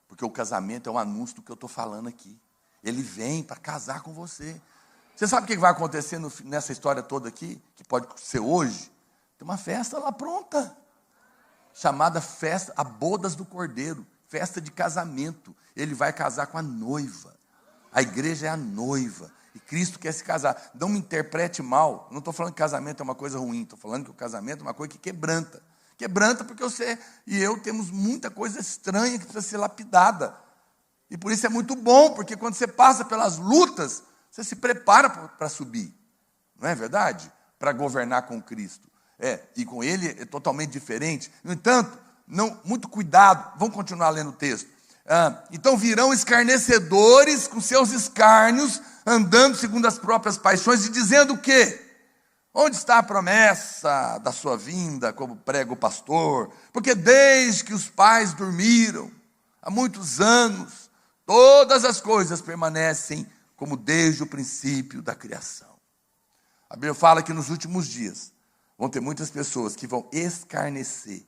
Porque o casamento é um anúncio do que eu estou falando aqui. Ele vem para casar com você. Você sabe o que vai acontecer nessa história toda aqui? Que pode ser hoje? Tem uma festa lá pronta. Chamada festa, a bodas do Cordeiro. Festa de casamento. Ele vai casar com a noiva. A igreja é a noiva. E Cristo quer se casar. Não me interprete mal. Não estou falando que casamento é uma coisa ruim. Estou falando que o casamento é uma coisa que quebranta. Quebranta porque você e eu temos muita coisa estranha que precisa ser lapidada. E por isso é muito bom, porque quando você passa pelas lutas, você se prepara para subir. Não é verdade? Para governar com Cristo. E com Ele é totalmente diferente. No entanto, muito cuidado. Vamos continuar lendo o texto. Então virão escarnecedores com seus escárnios, andando segundo as próprias paixões e dizendo o quê? Onde está a promessa da sua vinda, como prega o pastor? Porque desde que os pais dormiram, há muitos anos, todas as coisas permanecem como desde o princípio da criação. A Bíblia fala que nos últimos dias vão ter muitas pessoas que vão escarnecer,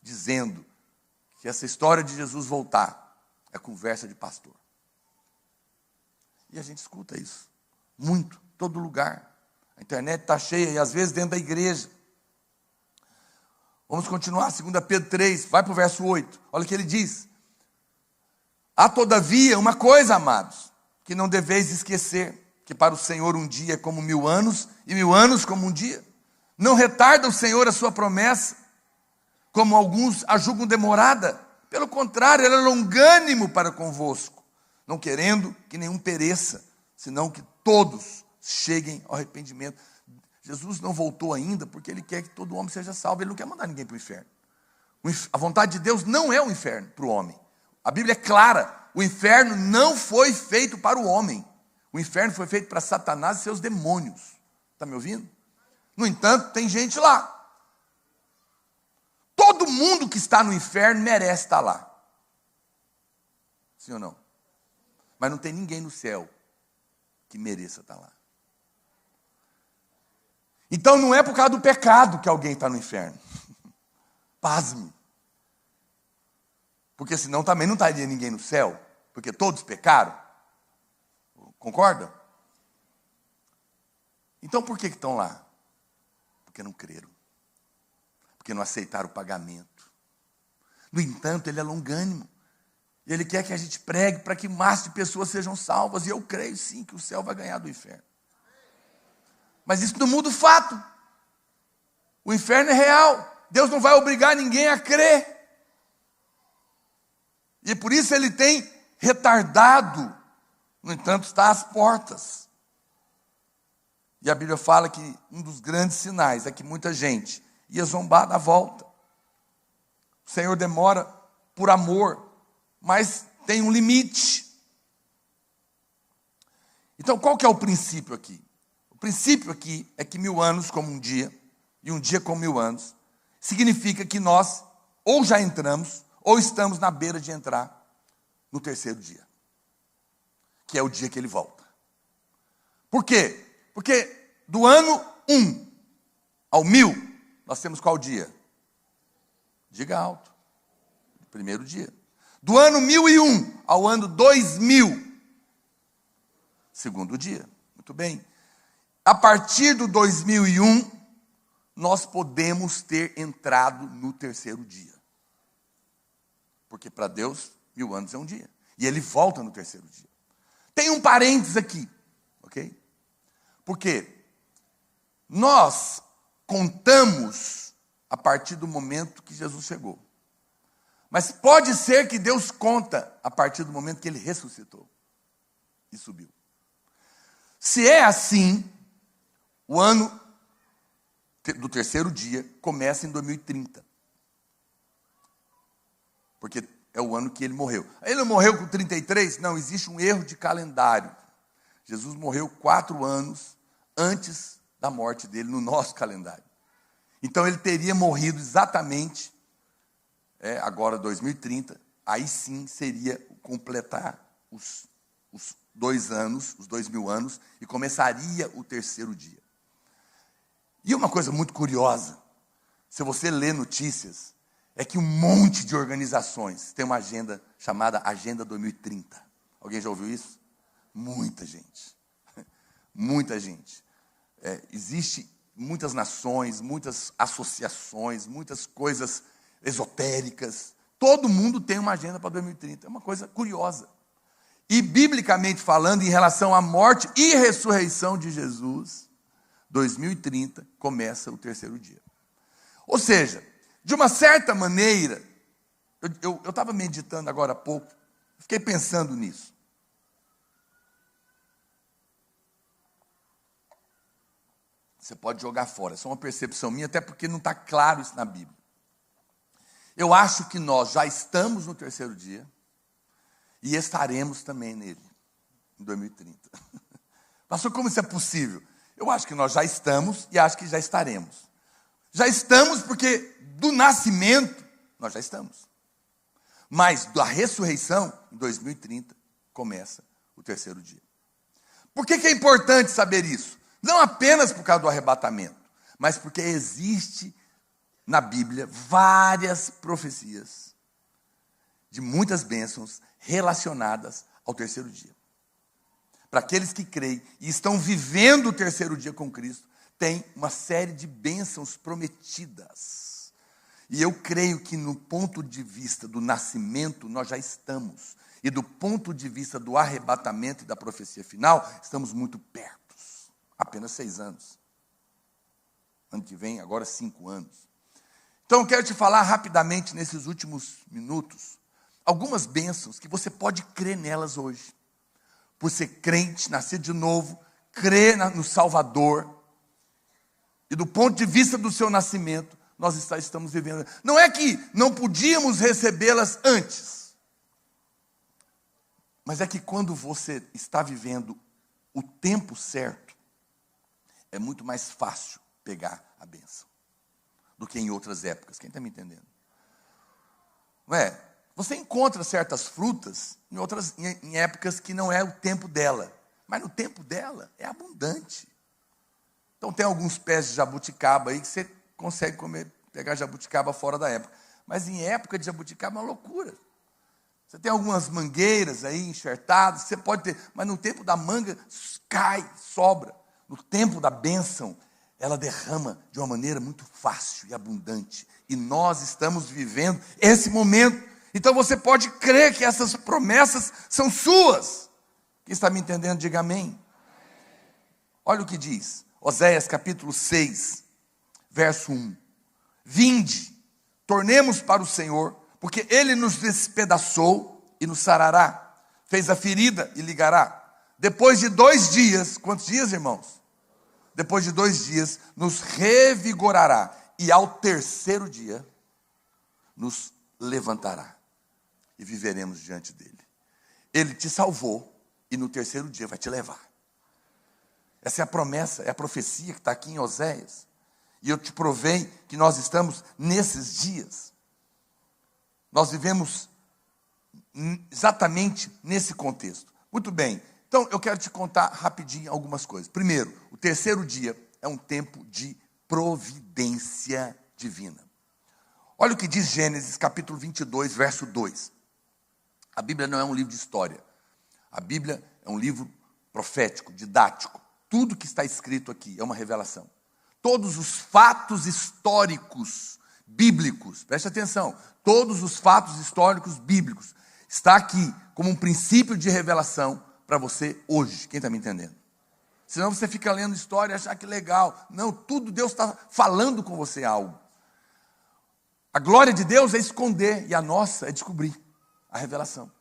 dizendo que essa história de Jesus voltar é conversa de pastor. E a gente escuta isso muito, todo lugar. A internet está cheia, e às vezes dentro da igreja. Vamos continuar, 2 Pedro 3, vai para o verso 8. Olha o que ele diz. Há todavia uma coisa, amados, que não deveis esquecer, que para o Senhor um dia é como 1000 anos, e 1000 anos como um dia. Não retarda o Senhor a sua promessa, como alguns a julgam demorada. Pelo contrário, ele é longânimo para convosco, não querendo que nenhum pereça, senão que todos cheguem ao arrependimento. Jesus não voltou ainda porque ele quer que todo homem seja salvo. Ele não quer mandar ninguém para o inferno. A vontade de Deus não é o inferno para o homem. A Bíblia é clara. O inferno não foi feito para o homem. O inferno foi feito para Satanás e seus demônios. Está me ouvindo? No entanto, tem gente lá. Todo mundo que está no inferno merece estar lá. Sim ou não? Mas não tem ninguém no céu que mereça estar lá. Então não é por causa do pecado que alguém está no inferno. Pasme. Porque senão também não estaria ninguém no céu. Porque todos pecaram. Concorda? Então por que estão lá? Porque não creram. Porque não aceitaram o pagamento. No entanto, ele é longânimo. Ele quer que a gente pregue para que o máximo de pessoas sejam salvas. E eu creio sim que o céu vai ganhar do inferno. Mas isso não muda o fato. O inferno é real. Deus não vai obrigar ninguém a crer. E por isso ele tem retardado. No entanto, está às portas. E a Bíblia fala que um dos grandes sinais é que muita gente ia zombar da volta. O Senhor demora por amor, mas tem um limite. Então, qual que é o princípio aqui? O princípio aqui é que 1000 anos como um dia, e um dia como 1000 anos, significa que nós ou já entramos, ou estamos na beira de entrar no terceiro dia, que é o dia que ele volta. Por quê? Porque do ano 1 ao 1000, nós temos qual dia? Diga alto. Primeiro dia. Do ano 1001 ao ano 2000, segundo dia. Muito bem. A partir do 2001, nós podemos ter entrado no terceiro dia. Porque para Deus, 1000 anos é um dia. E ele volta no terceiro dia. Tem um parênteses aqui, ok? Porque nós contamos a partir do momento que Jesus chegou. Mas pode ser que Deus conta a partir do momento que ele ressuscitou e subiu. Se é assim, o ano do terceiro dia começa em 2030. Porque é o ano que ele morreu. Ele não morreu com 33? Não, existe um erro de calendário. Jesus morreu 4 anos antes da morte dele no nosso calendário. Então ele teria morrido exatamente, agora 2030, aí sim seria completar os 2 anos, os 2000 anos, e começaria o terceiro dia. E uma coisa muito curiosa, se você lê notícias, é que um monte de organizações tem uma agenda chamada Agenda 2030. Alguém já ouviu isso? Muita gente. Muita gente. Existe muitas nações, muitas associações, muitas coisas esotéricas. Todo mundo tem uma agenda para 2030. É uma coisa curiosa. E, biblicamente falando, em relação à morte e ressurreição de Jesus, 2030 começa o terceiro dia. Ou seja, de uma certa maneira, eu estava meditando agora há pouco, fiquei pensando nisso. Você pode jogar fora, é só uma percepção minha, até porque não está claro isso na Bíblia. Eu acho que nós já estamos no terceiro dia e estaremos também nele, em 2030. Pastor, como isso é possível? Eu acho que nós já estamos e acho que já estaremos. Já estamos porque do nascimento nós já estamos. Mas da ressurreição, em 2030, começa o terceiro dia. Por que é importante saber isso? Não apenas por causa do arrebatamento, mas porque existe na Bíblia várias profecias de muitas bênçãos relacionadas ao terceiro dia. Para aqueles que creem e estão vivendo o terceiro dia com Cristo, tem uma série de bênçãos prometidas. E eu creio que no ponto de vista do nascimento, nós já estamos. E do ponto de vista do arrebatamento e da profecia final, estamos muito perto. Apenas 6 anos. Ano que vem, agora 5 anos. Então eu quero te falar rapidamente, nesses últimos minutos, algumas bênçãos que você pode crer nelas hoje. Por ser crente, nascer de novo, crer no Salvador. E do ponto de vista do seu nascimento, nós estamos vivendo. Não é que não podíamos recebê-las antes. Mas é que quando você está vivendo o tempo certo, é muito mais fácil pegar a bênção do que em outras épocas. Quem está me entendendo? Não é? Você encontra certas frutas em épocas que não é o tempo dela. Mas no tempo dela é abundante. Então tem alguns pés de jabuticaba aí que você consegue pegar jabuticaba fora da época. Mas em época de jabuticaba é uma loucura. Você tem algumas mangueiras aí enxertadas, você pode ter, mas no tempo da manga cai, sobra. No tempo da bênção, ela derrama de uma maneira muito fácil e abundante. E nós estamos vivendo esse momento. Então você pode crer que essas promessas são suas. Quem está me entendendo, diga amém. Olha o que diz, Oséias capítulo 6, verso 1. Vinde, tornemos para o Senhor, porque Ele nos despedaçou e nos sarará. Fez a ferida e ligará. Depois de 2 dias, quantos dias, irmãos? Depois de 2 dias, nos revigorará. E ao terceiro dia, nos levantará. E viveremos diante dele. Ele te salvou e no terceiro dia vai te levar. Essa é a promessa, é a profecia que está aqui em Oséias. E eu te provei que nós estamos nesses dias. Nós vivemos exatamente nesse contexto. Muito bem. Então, eu quero te contar rapidinho algumas coisas. Primeiro, o terceiro dia é um tempo de providência divina. Olha o que diz Gênesis, capítulo 22, verso 2. A Bíblia não é um livro de história. A Bíblia é um livro profético, didático. Tudo que está escrito aqui é uma revelação. Todos os fatos históricos bíblicos, preste atenção, todos os fatos históricos bíblicos está aqui como um princípio de revelação para você hoje. Quem está me entendendo? Senão você fica lendo história e achar que legal. Não, tudo Deus está falando com você algo. A glória de Deus é esconder e a nossa é descobrir a revelação.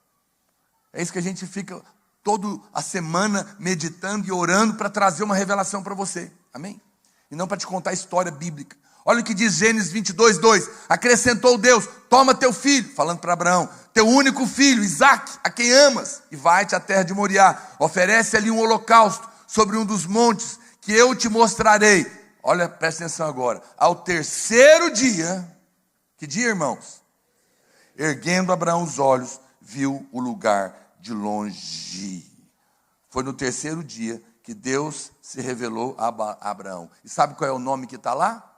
É isso que a gente fica toda a semana meditando e orando para trazer uma revelação para você. Amém? E não para te contar a história bíblica. Olha o que diz Gênesis 22, 2. Acrescentou Deus, toma teu filho, falando para Abraão, teu único filho, Isaque, a quem amas, e vai-te à terra de Moriá. Oferece ali um holocausto sobre um dos montes que eu te mostrarei. Olha, presta atenção agora. Ao terceiro dia, que dia, irmãos? Erguendo Abraão os olhos, viu o lugar de longe. Foi no terceiro dia que Deus se revelou a Abraão. E sabe qual é o nome que está lá?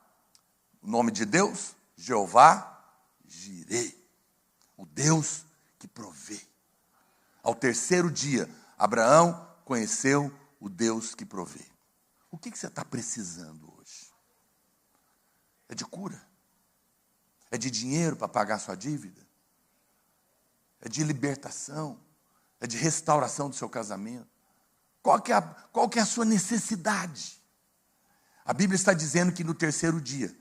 O nome de Deus? Jeová Jireh. O Deus que provê. Ao terceiro dia, Abraão conheceu o Deus que provê. O que você está precisando hoje? É de cura? É de dinheiro para pagar sua dívida? É de libertação? É de restauração do seu casamento? Qual que é a sua necessidade? A Bíblia está dizendo que no terceiro dia,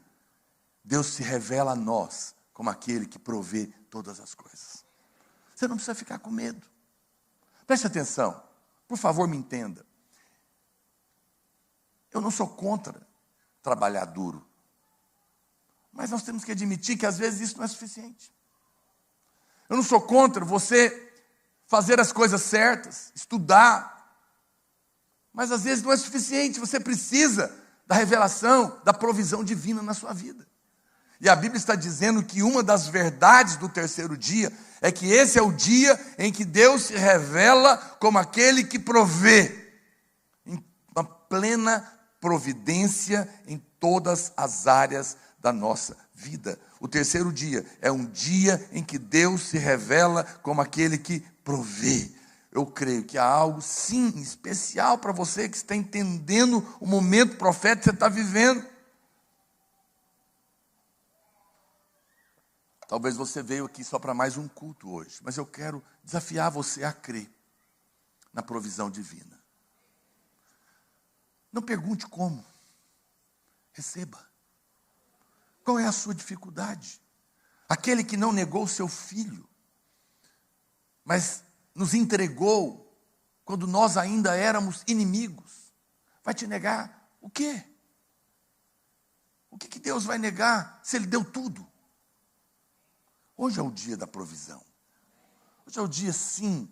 Deus se revela a nós como aquele que provê todas as coisas. Você não precisa ficar com medo. Preste atenção. Por favor, me entenda. Eu não sou contra trabalhar duro. Mas nós temos que admitir que às vezes isso não é suficiente. Eu não sou contra você fazer as coisas certas, estudar. Mas às vezes não é suficiente. Você precisa da revelação, da provisão divina na sua vida. E a Bíblia está dizendo que uma das verdades do terceiro dia é que esse é o dia em que Deus se revela como aquele que provê, em uma plena providência em todas as áreas da nossa vida. O terceiro dia é um dia em que Deus se revela como aquele que provê. Eu creio que há algo, sim, especial para você que está entendendo o momento profético que você está vivendo. Talvez você veio aqui só para mais um culto hoje, mas eu quero desafiar você a crer na provisão divina. Não pergunte como, receba. Qual é a sua dificuldade? Aquele que não negou o seu filho, mas nos entregou quando nós ainda éramos inimigos, vai te negar o quê? O que Deus vai negar se Ele deu tudo? Hoje é o dia da provisão. Hoje é o dia, sim,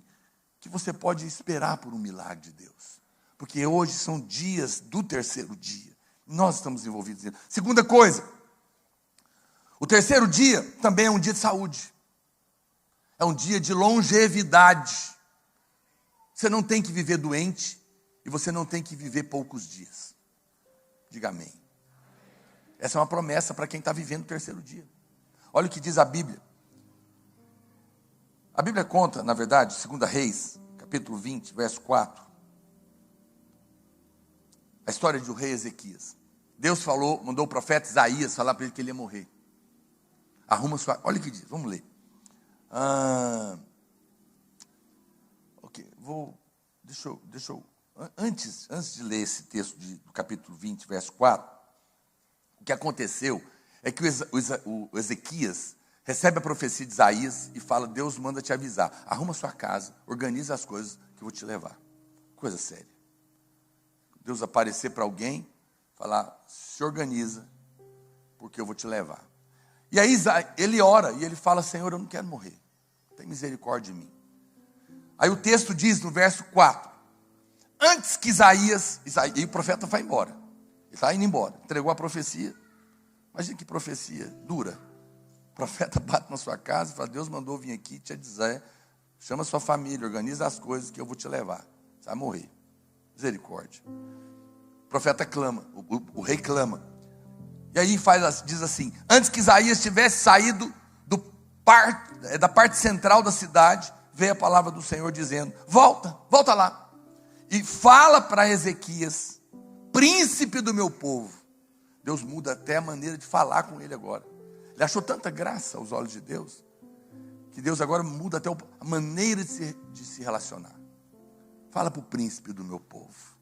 que você pode esperar por um milagre de Deus. Porque hoje são dias do terceiro dia. Nós estamos envolvidos nisso. Segunda coisa, o terceiro dia também é um dia de saúde. É um dia de longevidade. Você não tem que viver doente e você não tem que viver poucos dias. Diga amém. Essa é uma promessa para quem está vivendo o terceiro dia. Olha o que diz a Bíblia. A Bíblia conta, na verdade, 2 Reis, capítulo 20, verso 4. A história do rei Ezequias. Deus falou, mandou o profeta Isaías falar para ele que ele ia morrer. Arruma sua... Olha o que diz, vamos ler. Ok, deixa eu antes de ler esse texto do capítulo 20, verso 4, o que aconteceu é que o Ezequias recebe a profecia de Isaías e fala, Deus manda te avisar, arruma sua casa, organiza as coisas que eu vou te levar. Coisa séria. Deus aparecer para alguém, falar, se organiza, porque eu vou te levar. E aí ele ora e ele fala, Senhor, eu não quero morrer, tem misericórdia de mim. Aí o texto diz no verso 4, antes que Isaías, e o profeta vai embora, ele está indo embora, entregou a profecia. Imagina que profecia dura. O profeta bate na sua casa e fala, Deus mandou vir aqui te dizer, chama sua família, organiza as coisas que eu vou te levar. Você vai morrer. Misericórdia. O profeta clama, o rei clama. E aí diz assim, antes que Isaías tivesse saído da parte central da cidade, veio a palavra do Senhor dizendo: volta lá. E fala para Ezequias, príncipe do meu povo. Deus muda até a maneira de falar com ele agora. Ele achou tanta graça aos olhos de Deus, que Deus agora muda até a maneira de se relacionar. Fala para o príncipe do meu povo.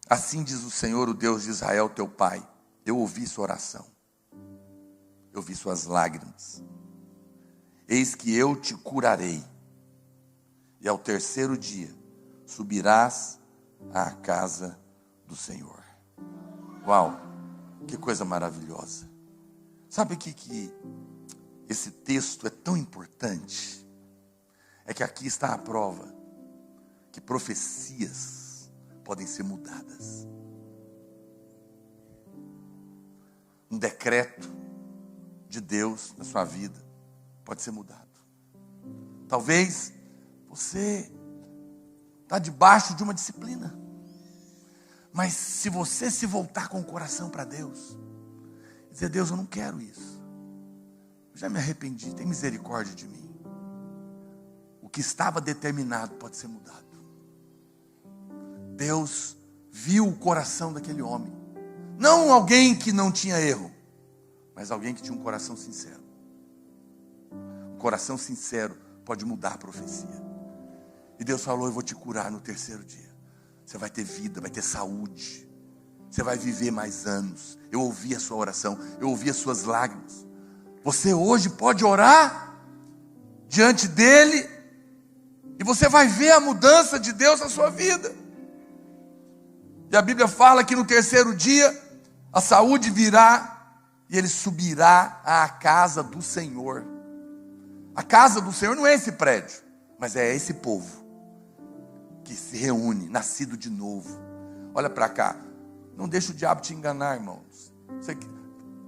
Assim diz o Senhor, o Deus de Israel, teu pai: eu ouvi sua oração, eu vi suas lágrimas. Eis que eu te curarei, e ao terceiro dia subirás à casa do Senhor. Uau, que coisa maravilhosa. Sabe que esse texto é tão importante? É que aqui está a prova que profecias podem ser mudadas. Um decreto de Deus na sua vida pode ser mudado. Talvez você está debaixo de uma disciplina, mas se você se voltar com o coração para Deus, dizer: Deus, eu não quero isso, eu já me arrependi, tem misericórdia de mim. O que estava determinado pode ser mudado. Deus viu o coração daquele homem, não alguém que não tinha erro, mas alguém que tinha um coração sincero. Um coração sincero pode mudar a profecia. E Deus falou: eu vou te curar no terceiro dia. Você vai ter vida, vai ter saúde, você vai viver mais anos. Eu ouvi a sua oração, eu ouvi as suas lágrimas. Você hoje pode orar diante dele, e você vai ver a mudança de Deus na sua vida. E a Bíblia fala que no terceiro dia a saúde virá e ele subirá à casa do Senhor. A casa do Senhor não é esse prédio, mas é esse povo que se reúne, nascido de novo. Olha para cá, não deixa o diabo te enganar, irmãos. Você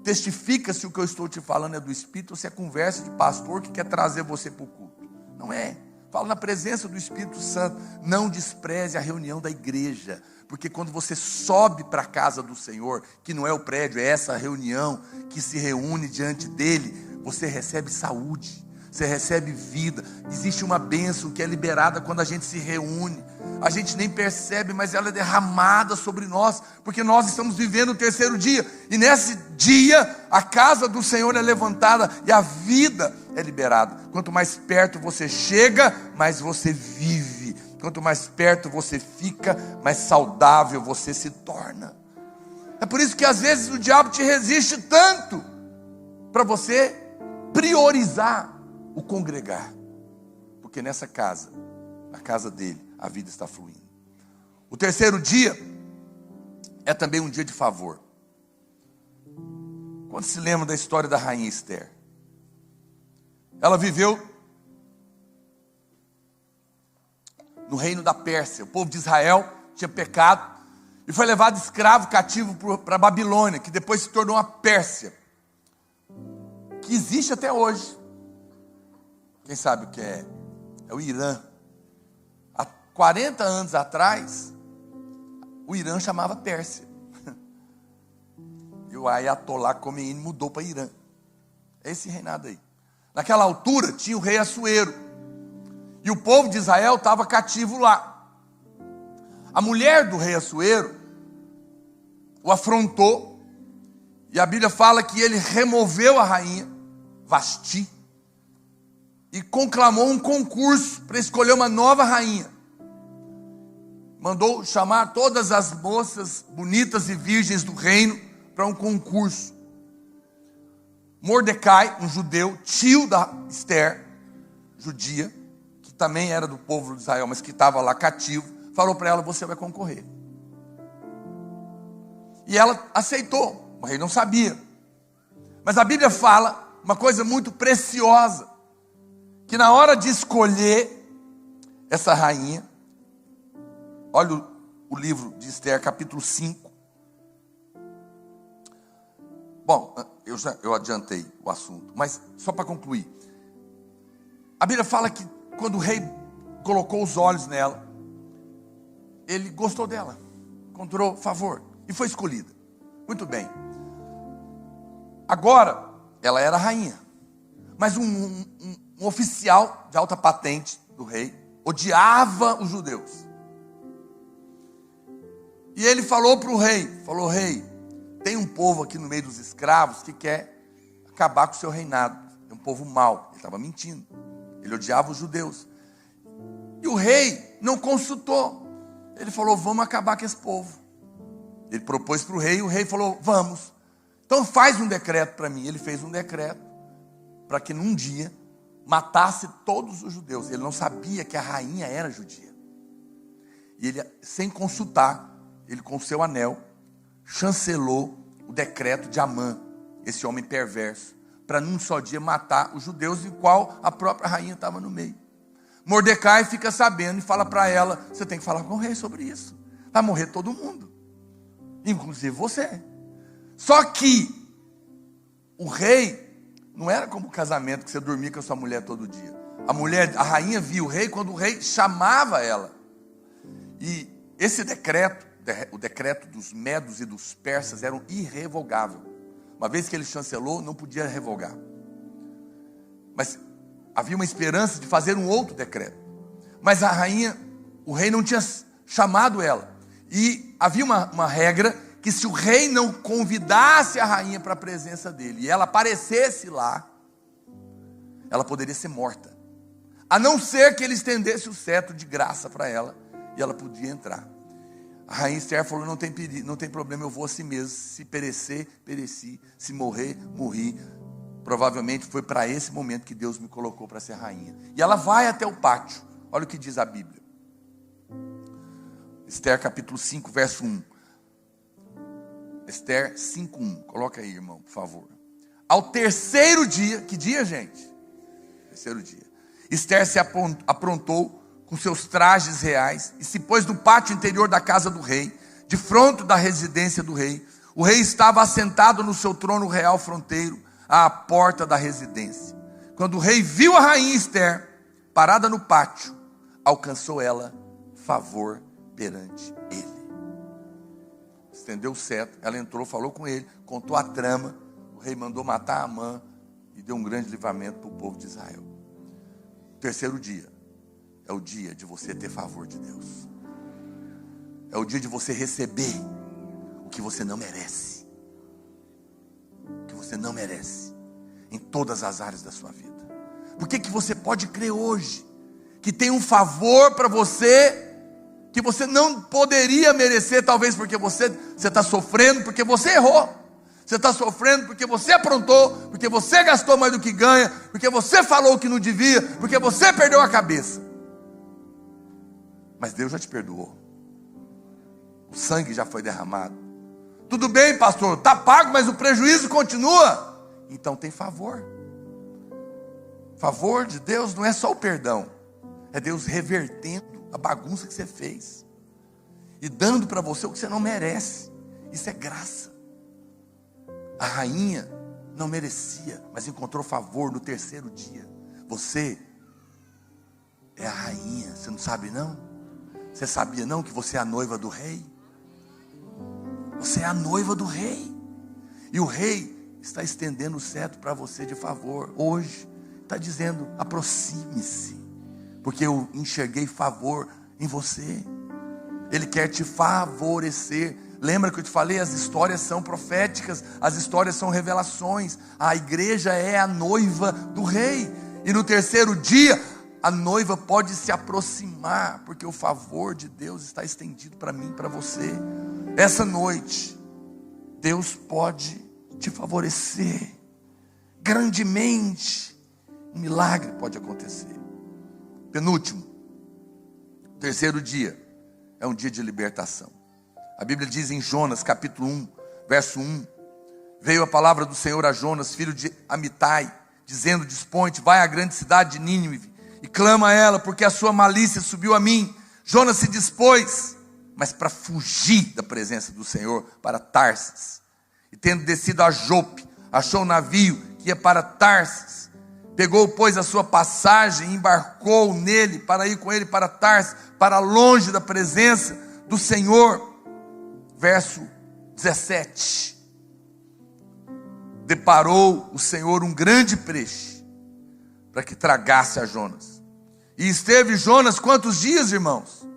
testifica se o que eu estou te falando é do Espírito ou se é conversa de pastor que quer trazer você para o culto. Não é. Fala na presença do Espírito Santo. Não despreze a reunião da igreja, porque quando você sobe para a casa do Senhor, que não é o prédio, é essa reunião que se reúne diante dele, você recebe saúde, você recebe vida. Existe uma bênção que é liberada quando a gente se reúne. A gente nem percebe, mas ela é derramada sobre nós, porque nós estamos vivendo o terceiro dia, e nesse dia a casa do Senhor é levantada e a vida é liberada. Quanto mais perto você chega, mais você vive. Quanto mais perto você fica, mais saudável você se torna. É por isso que às vezes o diabo te resiste tanto, para você priorizar o congregar, porque nessa casa, na casa dele, a vida está fluindo. O terceiro dia é também um dia de favor. Quando se lembra da história da rainha Esther, ela viveu no reino da Pérsia. O povo de Israel tinha pecado e foi levado escravo, cativo para a Babilônia, que depois se tornou a Pérsia, que existe até hoje. Quem sabe o que é? É o Irã. Há 40 anos atrás, o Irã chamava Pérsia. E o Ayatollah Khomeini mudou para Irã. É esse reinado aí. Naquela altura tinha o rei Assuero, e o povo de Israel estava cativo lá. A mulher do rei Assuero o afrontou, e a Bíblia fala que ele removeu a rainha Vasti e conclamou um concurso para escolher uma nova rainha. Mandou chamar todas as moças bonitas e virgens do reino para um concurso. Mordecai, um judeu, tio da Esther, judia, que também era do povo de Israel, mas que estava lá cativo, falou para ela: você vai concorrer. E ela aceitou. O rei não sabia. Mas a Bíblia fala uma coisa muito preciosa, que na hora de escolher essa rainha, olha o livro de Esther, capítulo 5. Bom, eu adiantei o assunto, mas só para concluir. A Bíblia fala que quando o rei colocou os olhos nela, ele gostou dela, encontrou favor e foi escolhida. Muito bem. Agora, ela era rainha, mas um oficial de alta patente do rei, odiava os judeus. E ele falou para o rei, rei, tem um povo aqui no meio dos escravos que quer acabar com o seu reinado. É um povo mau. Ele estava mentindo. Ele odiava os judeus. E o rei não consultou. Ele falou, vamos acabar com esse povo. Ele propôs para o rei, e o rei falou, vamos. Então faz um decreto para mim. Ele fez um decreto para que num dia matasse todos os judeus. Ele não sabia que a rainha era judia. E ele, sem consultar, ele com o seu anel, chancelou o decreto de Amã, esse homem perverso, para num só dia matar os judeus, em qual a própria rainha estava no meio. Mordecai fica sabendo e fala para ela, você tem que falar com o rei sobre isso. Vai morrer todo mundo, inclusive você. Só que o rei não era como o casamento que você dormia com a sua mulher todo dia. A rainha via o rei quando o rei chamava ela. E esse decreto, o decreto dos medos e dos persas, era irrevogável. Uma vez que ele chancelou, não podia revogar. Mas havia uma esperança de fazer um outro decreto. Mas a rainha, o rei não tinha chamado ela. E havia uma regra que se o rei não convidasse a rainha para a presença dele, e ela aparecesse lá, ela poderia ser morta. A não ser que ele estendesse o cetro de graça para ela, e ela podia entrar. A rainha Esther falou, não tem problema, eu vou assim mesmo. Se perecer, pereci. Se morrer, morri. Provavelmente foi para esse momento que Deus me colocou para ser rainha. E ela vai até o pátio. Olha o que diz a Bíblia. Esther capítulo 5, verso 1. Esther 5:1. Coloca aí, irmão, por favor. Ao terceiro dia, que dia, gente? Terceiro dia. Esther se aprontou com seus trajes reais e se pôs no pátio interior da casa do rei, de fronte da residência do rei. O rei estava assentado no seu trono real fronteiro, à porta da residência. Quando o rei viu a rainha Esther parada no pátio, alcançou ela favor perante ele. Estendeu o cetro, ela entrou, falou com ele, contou a trama. O rei mandou matar Amã e deu um grande livramento para o povo de Israel. O terceiro dia é o dia de você ter favor de Deus. É o dia de você receber o que você não merece. O que você não merece em todas as áreas da sua vida. Por que você pode crer hoje que tem um favor para você que você não poderia merecer, talvez porque você está sofrendo, porque você errou. Você está sofrendo porque você aprontou, porque você gastou mais do que ganha, porque você falou o que não devia, porque você perdeu a cabeça. Mas Deus já te perdoou. O sangue já foi derramado. Tudo bem, pastor, está pago, mas o prejuízo continua. Então tem favor. Favor de Deus não é só o perdão, é Deus revertendo a bagunça que você fez e dando para você o que você não merece. Isso é graça. A rainha não merecia, mas encontrou favor no terceiro dia. Você é a rainha, você não sabe não? Você sabia não que você é a noiva do rei? Você é a noiva do rei. E o rei está estendendo o cetro para você de favor hoje. Está dizendo, aproxime-se, porque eu enxerguei favor em você. Ele quer te favorecer. Lembra que eu te falei, as histórias são proféticas, as histórias são revelações. A igreja é a noiva do rei. E no terceiro dia, a noiva pode se aproximar, porque o favor de Deus está estendido para mim, para você. Essa noite, Deus pode te favorecer grandemente. Um milagre pode acontecer. Penúltimo, terceiro dia, é um dia de libertação. A Bíblia diz em Jonas, capítulo 1, verso 1, veio a palavra do Senhor a Jonas, filho de Amitai, dizendo, dispõe-te, vai à grande cidade de Nínive, e clama a ela, porque a sua malícia subiu a mim. Jonas se dispôs, mas para fugir da presença do Senhor, para Tarsis. E tendo descido a Jope, achou um navio que ia para Tarsis. Pegou, pois, a sua passagem e embarcou nele, para ir com ele para Tarsis, para longe da presença do Senhor. Verso 17. Deparou o Senhor um grande peixe, para que tragasse a Jonas. E esteve Jonas quantos dias, irmãos?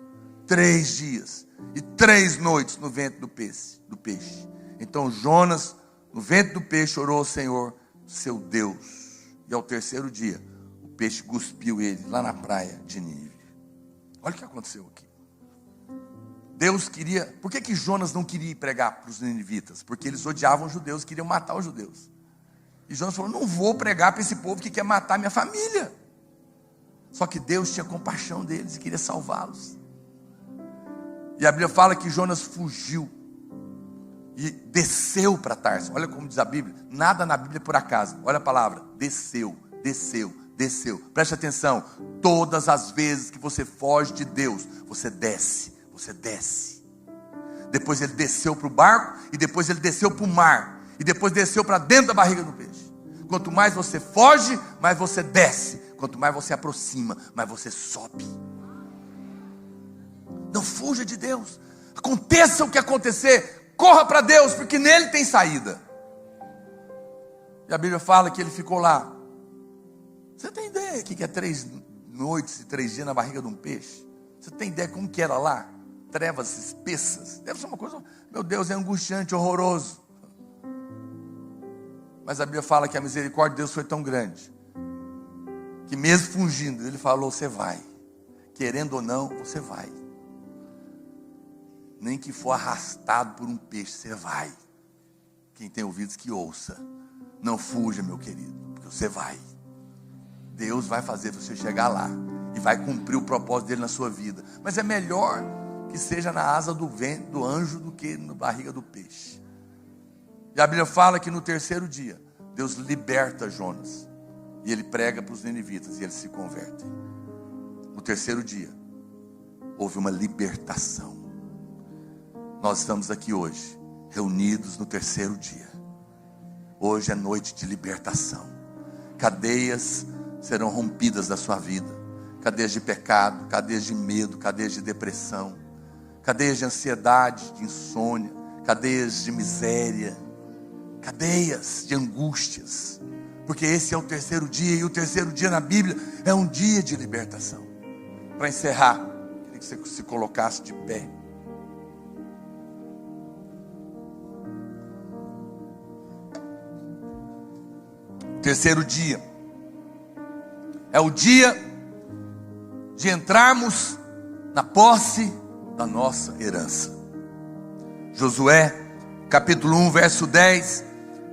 3 dias e 3 noites no ventre do peixe. Então Jonas, no ventre do peixe, orou ao Senhor, seu Deus. E ao 3º dia, o peixe cuspiu ele lá na praia de Nínive. Olha o que aconteceu aqui. Deus queria... Por que Jonas não queria ir pregar para os ninivitas? Porque eles odiavam os judeus, queriam matar os judeus. E Jonas falou, não vou pregar para esse povo que quer matar minha família. Só que Deus tinha compaixão deles e queria salvá-los. E a Bíblia fala que Jonas fugiu e desceu para Tarso. Olha como diz a Bíblia, nada na Bíblia é por acaso. Olha a palavra, desceu. Preste atenção, todas as vezes que você foge de Deus, você desce. Depois ele desceu para o barco, e depois ele desceu para o mar, e depois desceu para dentro da barriga do peixe. Quanto mais você foge, mais você desce. Quanto mais você aproxima, mais você sobe. Não fuja de Deus. Aconteça o que acontecer, corra para Deus, porque nele tem saída. E a Bíblia fala que ele ficou lá. Você tem ideia que é 3 noites e 3 dias na barriga de um peixe? Você tem ideia como que era lá? Trevas espessas. Deve ser uma coisa, meu Deus, é angustiante, horroroso. Mas a Bíblia fala que a misericórdia de Deus foi tão grande, que mesmo fugindo, ele falou, você vai. Querendo ou não, você vai. Nem que for arrastado por um peixe, você vai. Quem tem ouvidos que ouça. Não fuja, meu querido, porque você vai. Deus vai fazer você chegar lá e vai cumprir o propósito dele na sua vida. Mas é melhor que seja na asa do vento, do anjo, do que na barriga do peixe. E a Bíblia fala que no 3º dia, Deus liberta Jonas. E ele prega para os ninivitas e eles se convertem. No 3º dia, houve uma libertação. Nós estamos aqui hoje, reunidos no 3º dia. Hoje é noite de libertação. Cadeias serão rompidas da sua vida. Cadeias de pecado, cadeias de medo, cadeias de depressão, cadeias de ansiedade, de insônia, cadeias de miséria, cadeias de angústias. Porque esse é o 3º dia, e o 3º dia na Bíblia é um dia de libertação. Para encerrar, queria que você se colocasse de pé. O 3º dia é o dia de entrarmos na posse da nossa herança. Josué, capítulo 1, verso 10.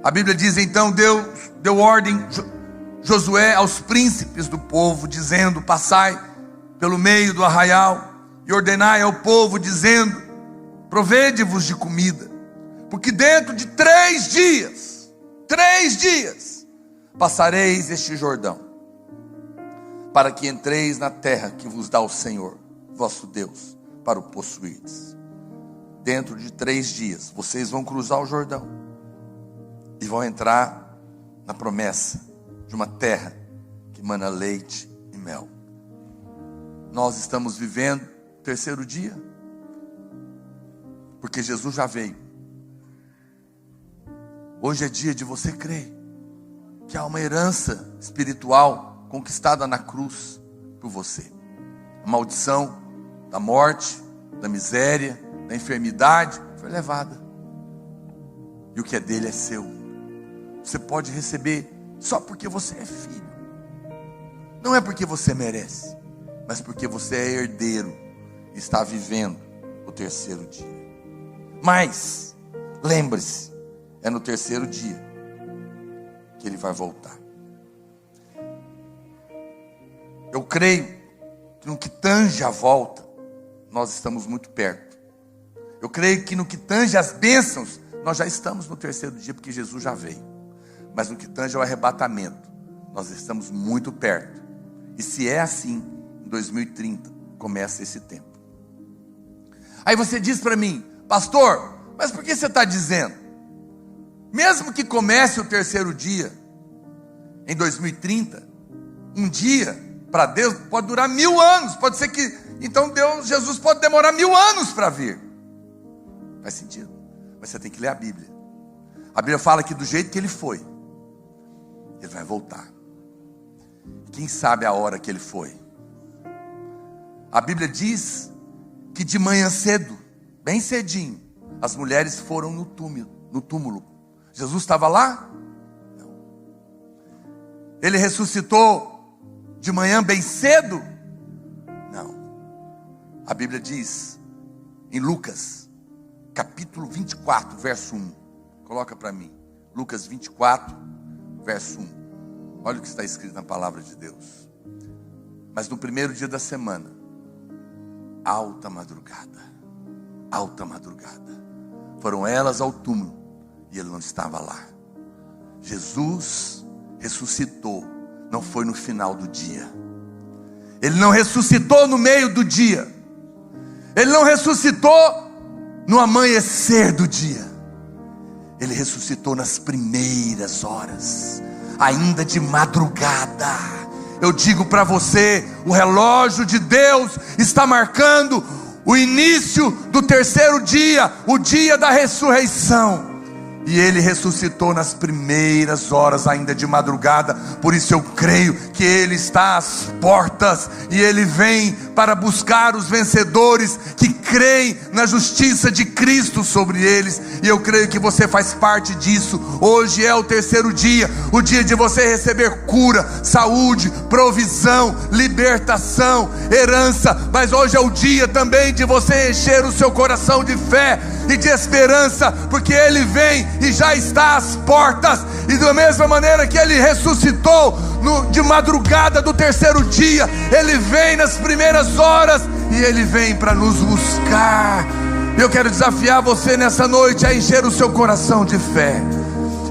A Bíblia diz, então Deus deu ordem, Josué, aos príncipes do povo, dizendo, passai pelo meio do arraial, e ordenai ao povo, dizendo, provede-vos de comida, porque dentro de 3 dias, passareis este Jordão, para que entreis na terra que vos dá o Senhor, vosso Deus, para o possuirdes. Dentro de 3 dias, vocês vão cruzar o Jordão, e vão entrar na promessa de uma terra que mana leite e mel. Nós estamos vivendo o 3º dia, porque Jesus já veio. Hoje é dia de você crer que há uma herança espiritual conquistada na cruz por você. A maldição da morte, da miséria, da enfermidade foi levada, e o que é dele é seu. Você pode receber só porque você é filho. Não é porque você merece, mas porque você é herdeiro e está vivendo o 3º dia. Mas lembre-se, é no 3º dia que ele vai voltar. Eu creio que no que tange a volta, nós estamos muito perto. Eu creio que no que tange as bênçãos, nós já estamos no 3º dia, porque Jesus já veio. Mas no que tange ao arrebatamento, nós estamos muito perto. E se é assim, em 2030, começa esse tempo. Aí você diz para mim, pastor, mas por que você está dizendo? Mesmo que comece o 3º dia, em 2030, um dia, para Deus, pode durar 1000 anos. Pode ser que, então Jesus pode demorar 1000 anos para vir. Faz sentido? Mas você tem que ler a Bíblia. A Bíblia fala que do jeito que ele foi, ele vai voltar. Quem sabe a hora que ele foi? A Bíblia diz que de manhã cedo, bem cedinho, as mulheres foram no túmulo. Jesus estava lá? Não. Ele ressuscitou de manhã bem cedo? Não. A Bíblia diz em Lucas, capítulo 24, verso 1. Coloca para mim. Lucas 24, verso 1. Olha o que está escrito na palavra de Deus. Mas no primeiro dia da semana, alta madrugada, foram elas ao túmulo e ele não estava lá. Jesus ressuscitou, não foi no final do dia. Ele não ressuscitou no meio do dia. Ele não ressuscitou no amanhecer do dia. Ele ressuscitou nas primeiras horas, ainda de madrugada. Eu digo para você, o relógio de Deus está marcando o início do terceiro dia, o dia da ressurreição. E ele ressuscitou nas primeiras horas, ainda de madrugada. Por isso eu creio que ele está às portas e ele vem para buscar os vencedores que creem na justiça de Cristo sobre eles. E eu creio que você faz parte disso. Hoje é o terceiro dia, o dia de você receber cura, saúde, provisão, libertação, herança. Mas hoje é o dia também de você encher o seu coração de fé e de esperança, porque ele vem e já está às portas. E da mesma maneira que ele ressuscitou de madrugada do terceiro dia, ele vem nas primeiras horas e ele vem para nos buscar. Eu quero desafiar você nessa noite a encher o seu coração de fé.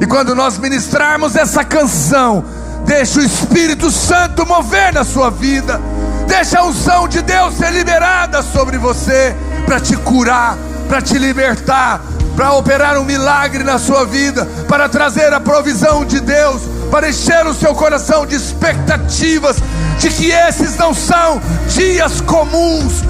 E quando nós ministrarmos essa canção, deixa o Espírito Santo mover na sua vida. Deixa a unção de Deus ser liberada sobre você, para te curar, para te libertar, para operar um milagre na sua vida, para trazer a provisão de Deus, para encher o seu coração de expectativas, de que esses não são dias comuns,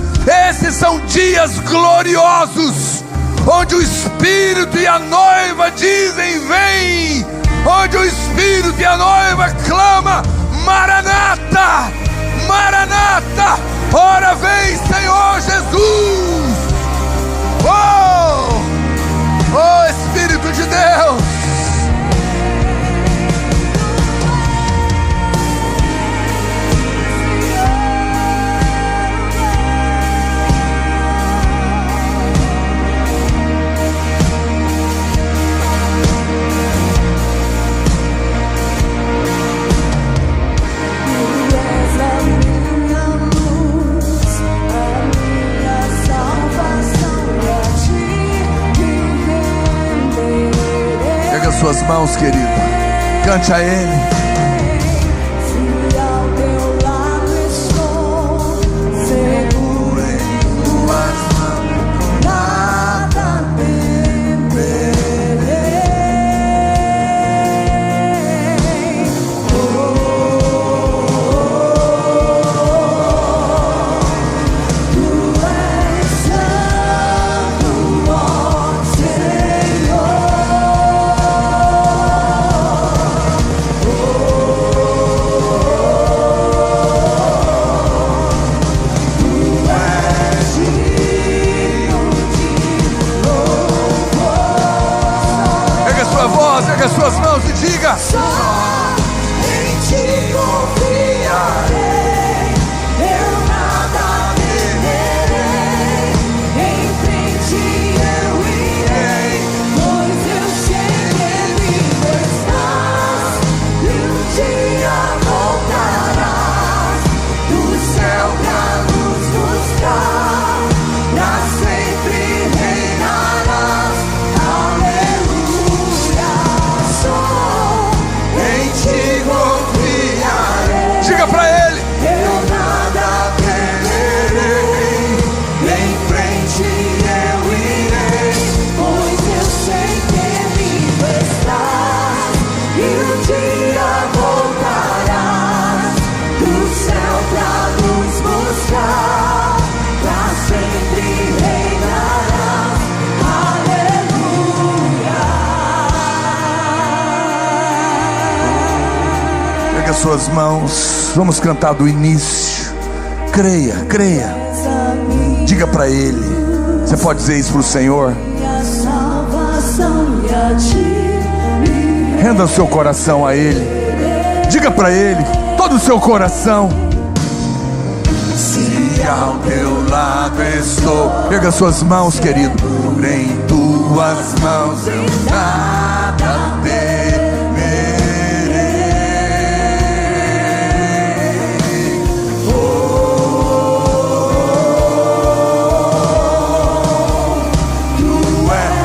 esses são dias gloriosos, onde o Espírito e a noiva dizem vem, onde o Espírito e a noiva clamam Maranata, Maranata, ora vem Senhor Jesus. Oh, Espírito de Deus. Suas mãos, querido, cante a Ele. Oh suas mãos. Vamos cantar do início. Creia, creia. Diga para Ele. Você pode dizer isso para o Senhor. Renda o seu coração a Ele. Diga para Ele, todo o seu coração. Se ao teu lado estou. Pega suas mãos, querido. Em tuas mãos eu nada temerei.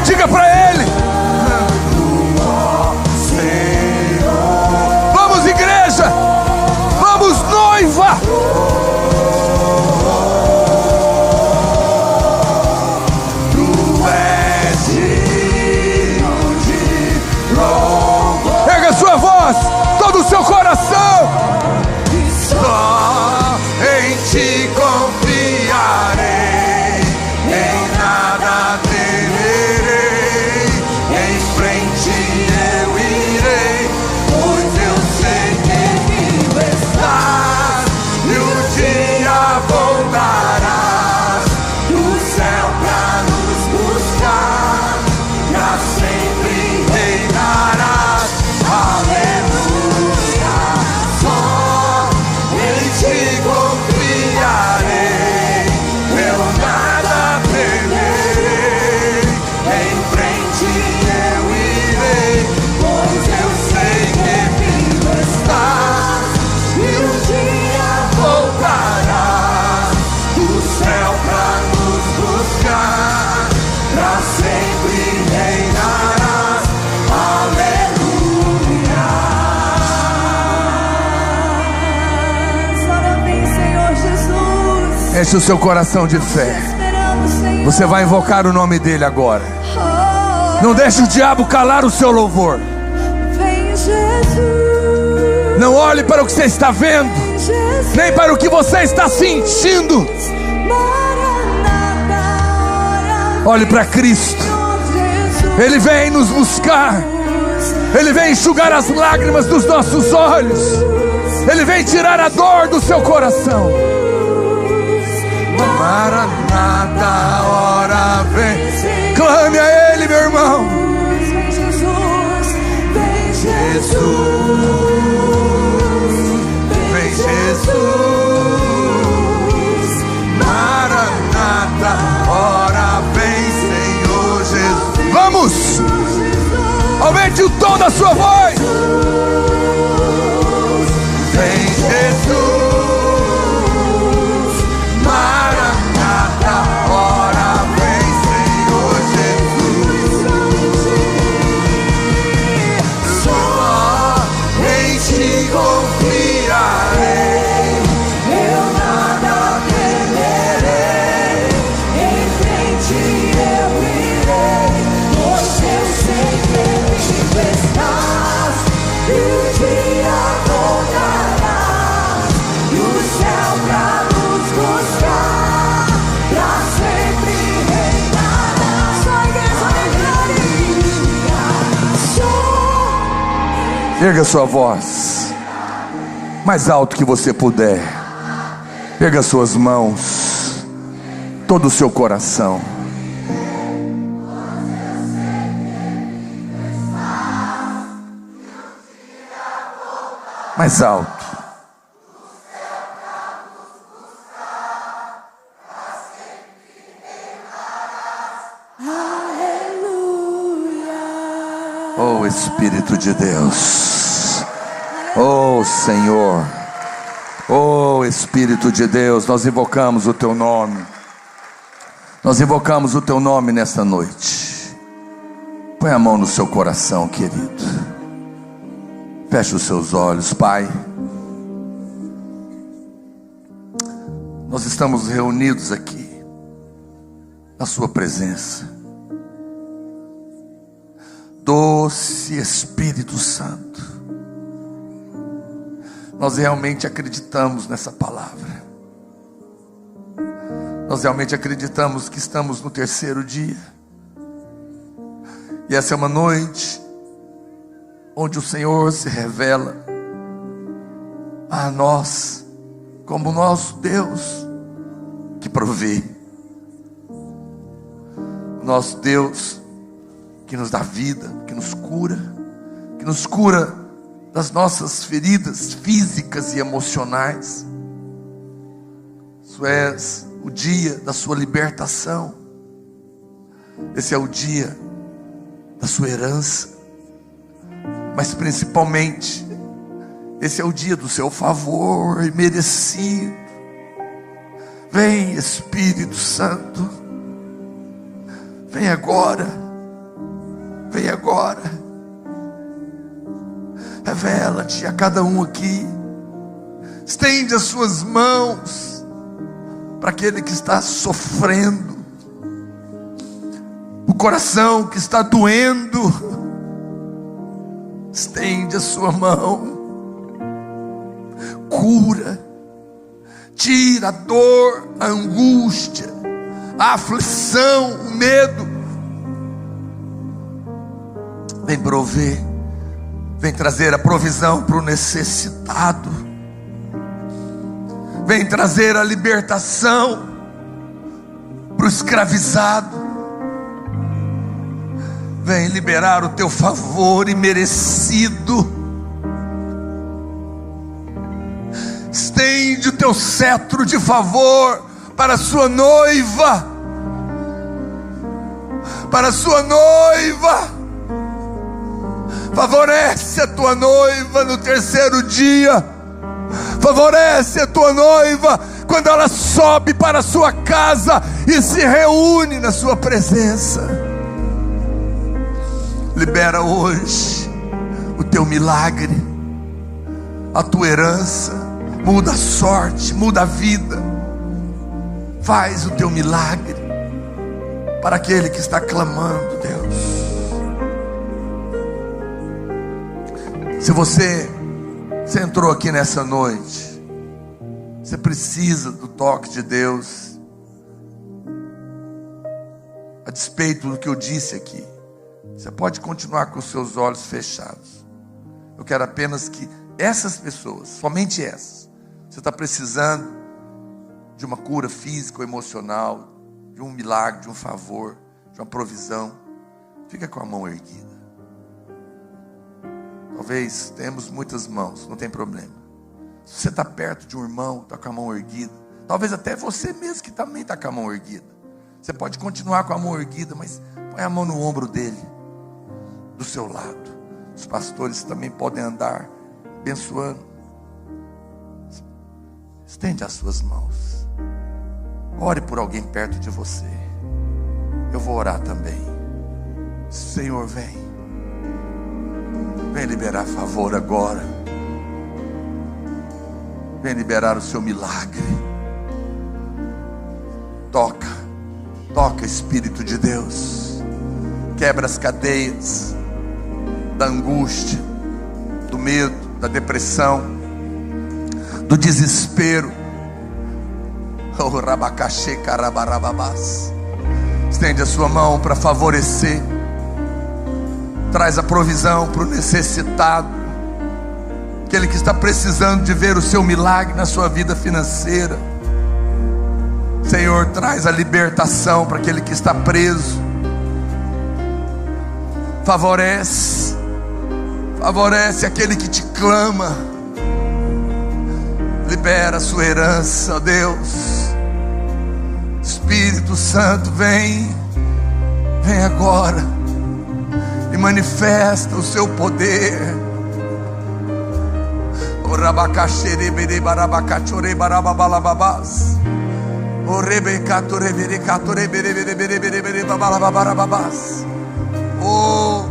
Diga para Ele. Vamos, igreja. Vamos, noiva. Pega sua voz, todo o seu coração. Só em Ti confiarei, em nada temerei. Em frente eu irei, pois eu sei que vivo estás, e o dia voltarás do céu pra nos buscar, pra sempre reinarás. Aleluia. Só em Ti confiarei, eu nada temerei. Em frente eu irei, pois eu sei que vivo estás, e um dia voltarás do céu pra nos buscar, pra sempre reinarás. Aleluia. Ora vem, Senhor Jesus. Enche o seu coração de fé. Esperamos, Senhor. Você vai invocar o nome dEle agora. Oh, Não deixe o diabo calar o seu louvor. vem, Jesus. Não olhe para o que você está vendo, Jesus. nem para o que você está sentindo. Maranata, ora Olhe para Cristo. vem, Jesus. Ele vem nos buscar. Ele vem enxugar as lágrimas dos nossos olhos. Ele vem tirar a dor do seu coração. Maranata, ora vem. Clame a Ele, meu irmão. Vem, Jesus. Vem, Jesus. Vem, Jesus. Maranata, ora vem, Senhor Jesus. Vamos! Aumente o tom da sua voz. Vem, Jesus. Maranata, ora vem, Senhor Jesus. Só em Ti confiarei, Eu nada temerei, em frente eu irei, pois eu sei que vivo estás, e o dia voltarás do céu pra nos buscar, pra sempre reinarás. Só a igreja declara. Erga sua voz mais alto que você puder. Erga suas mãos, todo o seu coração. Mais alto. Oh Espírito de Deus, oh Senhor, oh Espírito de Deus, nós invocamos o Teu nome. Nós invocamos o Teu nome nesta noite. Põe a mão no seu coração, querido. Feche os seus olhos, Pai. Nós estamos reunidos aqui na Sua presença. Doce Espírito Santo, nós realmente acreditamos nessa palavra. Nós realmente acreditamos que estamos no terceiro dia. E essa é uma noite onde o Senhor se revela a nós como nosso Deus que provê, nosso Deus que nos dá vida, que nos cura das nossas feridas físicas e emocionais. Isso é o dia da sua libertação. Esse é o dia da sua herança. Mas principalmente, esse é o dia do seu favor imerecido. Vem, Espírito Santo. Vem agora. Vem agora. Revela-te a cada um aqui. Estende as suas mãos para aquele que está sofrendo, o coração que está doendo. Estende a sua mão, cura, tira a dor, a angústia, a aflição, o medo. Vem prover, vem trazer a provisão para o necessitado, vem trazer a libertação para o escravizado. Vem liberar o teu favor imerecido. Estende o teu cetro de favor para a sua noiva. Para a sua noiva. Favorece a tua noiva no terceiro dia. Favorece a tua noiva quando ela sobe para a sua casa e se reúne na sua presença. Libera hoje o teu milagre, a tua herança. Muda a sorte, muda a vida. Faz o teu milagre para aquele que está clamando, Deus. Se você entrou aqui nessa noite, você precisa do toque de Deus, a despeito do que eu disse aqui, você pode continuar com os seus olhos fechados. Eu quero apenas que essas pessoas, somente essas, você está precisando de uma cura física ou emocional, de um milagre, de um favor, de uma provisão, fica com a mão erguida. Talvez tenhamos muitas mãos, não tem problema. Se você está perto de um irmão, está com a mão erguida, talvez até você mesmo que também está com a mão erguida, você pode continuar com a mão erguida, mas põe a mão no ombro dele, do seu lado. Os pastores também podem andar abençoando. Estende as suas mãos. Ore por alguém perto de você. Eu vou orar também. Senhor, vem. Vem liberar favor agora. Vem liberar o seu milagre. Toca, Espírito de Deus. Quebra as cadeias da angústia, do medo, da depressão, do desespero. Oh, rabacaxê, carabarababás. Estende a sua mão para favorecer. Traz a provisão para o necessitado, aquele que está precisando de ver o seu milagre na sua vida financeira. Senhor, traz a libertação para aquele que está preso. Favorece aquele que te clama. Libera a sua herança, ó Deus. Espírito Santo, vem agora e manifesta o seu poder. O rabacaxere bere barabacachore barababalababás. O rebecatore berecatore bere bere bere bere bere babalababarababás. Oh,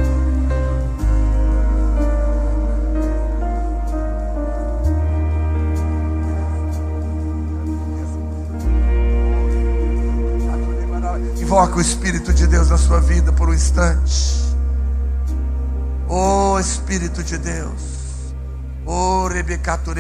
invoca o Espírito de Deus na sua vida por um instante. Oh, Espírito de Deus. Oh, Rebecature.